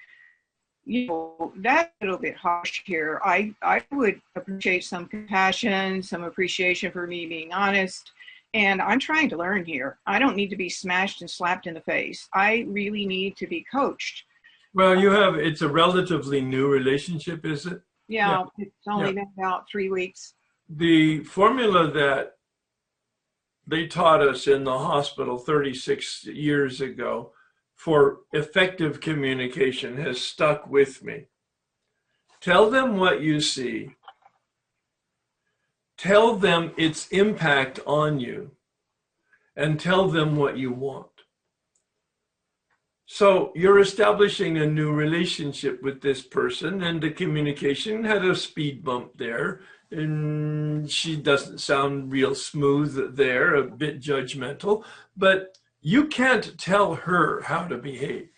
that's a little bit harsh here. I would appreciate some compassion, some appreciation for me being honest. And I'm trying to learn here. I don't need to be smashed and slapped in the face. I really need to be coached. Well, it's a relatively new relationship, is it? Yeah. It's only been about 3 weeks. The formula that they taught us in the hospital 36 years ago for effective communication has stuck with me. Tell them what you see. Tell them its impact on you, and tell them what you want. So you're establishing a new relationship with this person, and the communication had a speed bump there, and she doesn't sound real smooth there, a bit judgmental, but you can't tell her how to behave.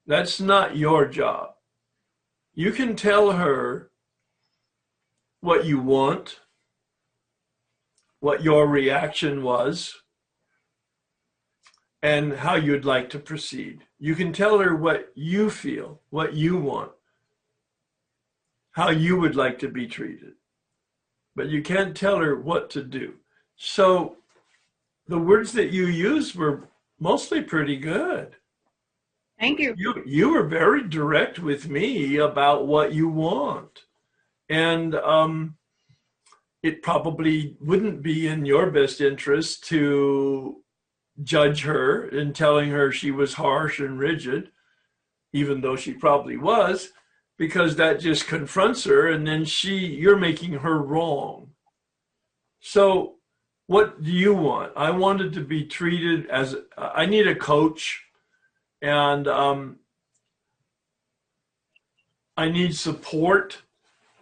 That's not your job. You can tell her what you want, what your reaction was, and how you'd like to proceed. You can tell her what you feel, what you want, how you would like to be treated, but you can't tell her what to do. So the words that you used were mostly pretty good. Thank you. You were very direct with me about what you want. And it probably wouldn't be in your best interest to judge her in telling her she was harsh and rigid, even though she probably was, because that just confronts her, and then you're making her wrong. So what do you want? I wanted to be treated as, I need a coach, and I need support,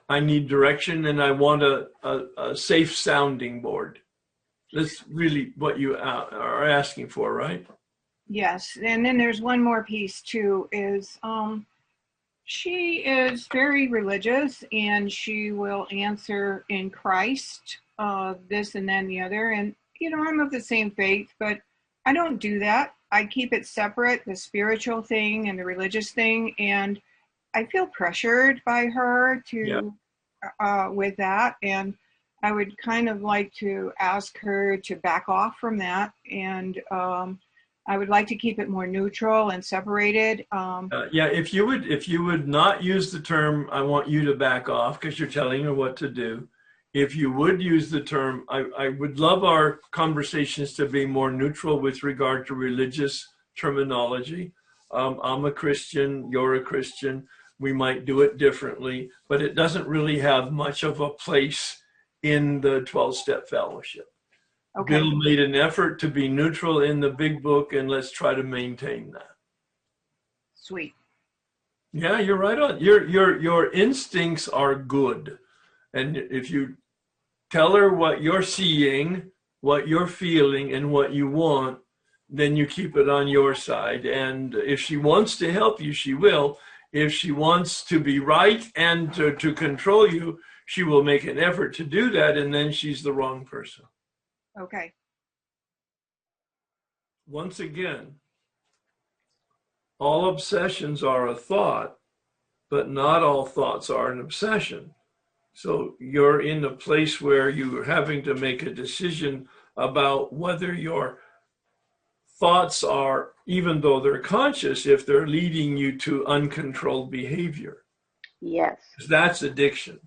I need direction, and I want a safe sounding board. That's really what you are asking for, right? Yes. And then there's one more piece too, is she is very religious, and she will answer in Christ, this and then the other. And, I'm of the same faith, but I don't do that. I keep it separate, the spiritual thing and the religious thing. And I feel pressured by her to, with that. And I would kind of like to ask her to back off from that. And I would like to keep it more neutral and separated. If you would not use the term, I want you to back off, because you're telling her what to do. If you would use the term, I would love our conversations to be more neutral with regard to religious terminology. I'm a Christian, you're a Christian. We might do it differently, but it doesn't really have much of a place in the 12-step fellowship. Okay. Bill made an effort to be neutral in the big book, and let's try to maintain that. sweet. Yeah, you're right on. Your instincts are good. And if you tell her what you're seeing, what you're feeling, and what you want, then you keep it on your side. And if she wants to help you, she will. If she wants to be right and to control you, she will make an effort to do that, and then she's the wrong person. Okay. Once again, all obsessions are a thought, but not all thoughts are an obsession. So you're in a place where you're having to make a decision about whether your thoughts are, even though they're conscious, if they're leading you to uncontrolled behavior. Yes. That's addiction.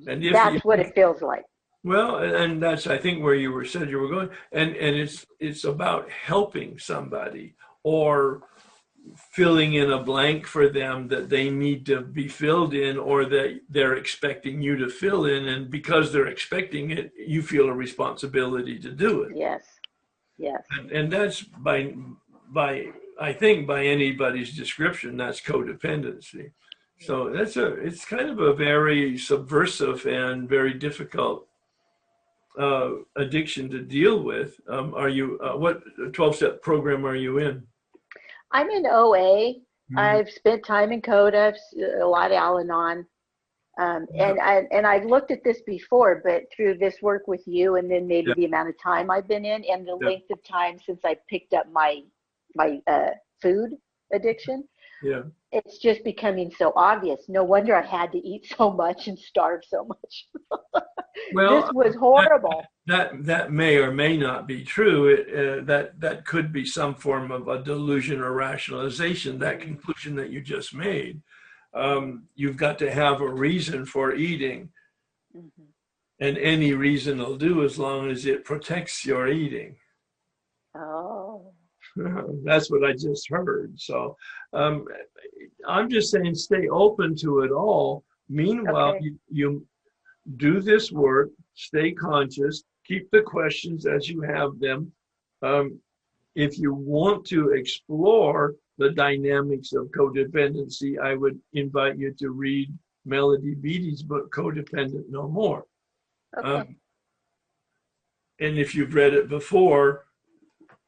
And if That's what it feels like. Well, and that's, I think, where you said you were going. And it's about helping somebody or filling in a blank for them that they need to be filled in, or that they're expecting you to fill in. And because they're expecting it, you feel a responsibility to do it. Yes. Yes. And that's by I think by anybody's description, that's codependency. So it's kind of a very subversive and very difficult addiction to deal with. Are you, what 12-step program are you in? I'm in OA. I've spent time in code. I've a lot of Al-Anon. And I've looked at this before, but through this work with you, and then maybe the amount of time I've been in, and the length of time since I picked up my food addiction, it's just becoming so obvious. No wonder I had to eat so much and starve so much. Well, this was horrible. That may or may not be true. That could be some form of a delusion or rationalization, that conclusion that you just made. You've got to have a reason for eating. And any reason will do, as long as it protects your eating. Oh. That's what I just heard. So I'm just saying, stay open to it all. Meanwhile, you do this work, stay conscious, keep the questions as you have them. If you want to explore the dynamics of codependency, I would invite you to read Melody Beattie's book, Codependent No More. And if you've read it before,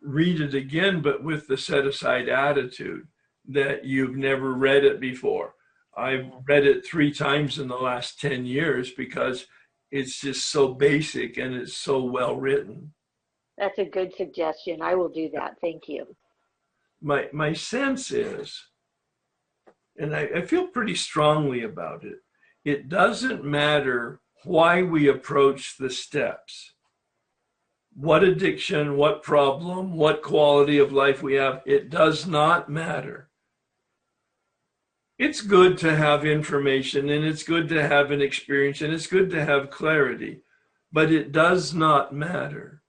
read it again, but with the set-aside attitude that you've never read it before. I've read it 3 times in the last 10 years because it's just so basic and it's so well written. That's a good suggestion. I will do that. Thank you. My sense is, and I feel pretty strongly about it, it doesn't matter why we approach the steps. What addiction, what problem, what quality of life we have, it does not matter. It's good to have information, and it's good to have an experience, and it's good to have clarity, but it does not matter.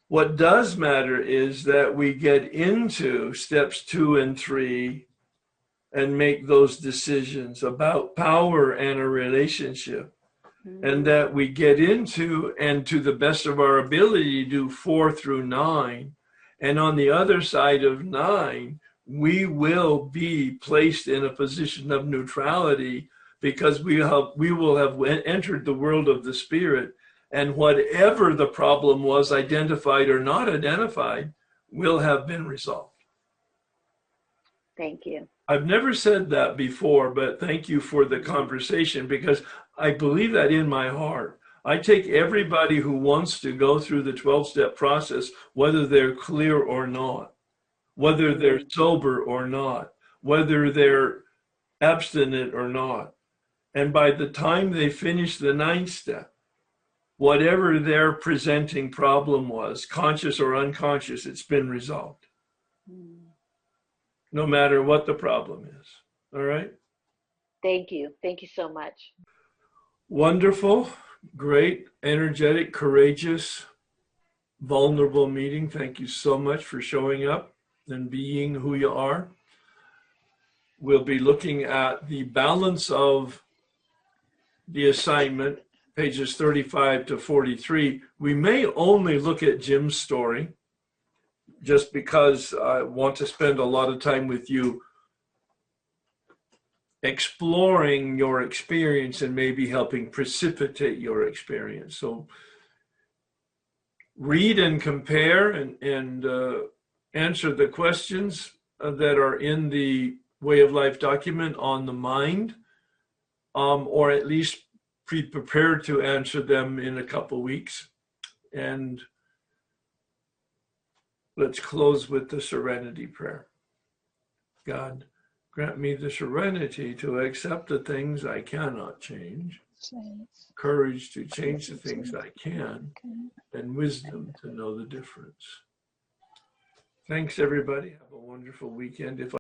What does matter is that we get into steps 2 and 3 and make those decisions about power and a relationship. And that we get into, and to the best of our ability, do 4 through 9. And on the other side of 9, we will be placed in a position of neutrality, because we will have entered the world of the spirit. And whatever the problem was, identified or not identified, will have been resolved. Thank you. I've never said that before, but thank you for the conversation, because I believe that in my heart. I take everybody who wants to go through the 12-step process, whether they're clear or not, whether they're sober or not, whether they're abstinent or not. And by the time they finish the 9th step, whatever their presenting problem was, conscious or unconscious, it's been resolved. No matter what the problem is. All right? Thank you. Thank you so much. Wonderful, great, energetic, courageous, vulnerable meeting. Thank you so much for showing up and being who you are. We'll be looking at the balance of the assignment, pages 35 to 43. We may only look at Jim's story. just because I want to spend a lot of time with you exploring your experience and maybe helping precipitate your experience. So read and compare and answer the questions that are in the Way of Life document on the mind, or at least be prepared to answer them in a couple weeks. And let's close with the Serenity Prayer. God, grant me the serenity to accept the things I cannot change, courage to change the things I can, and wisdom to know the difference. Thanks, everybody. Have a wonderful weekend. If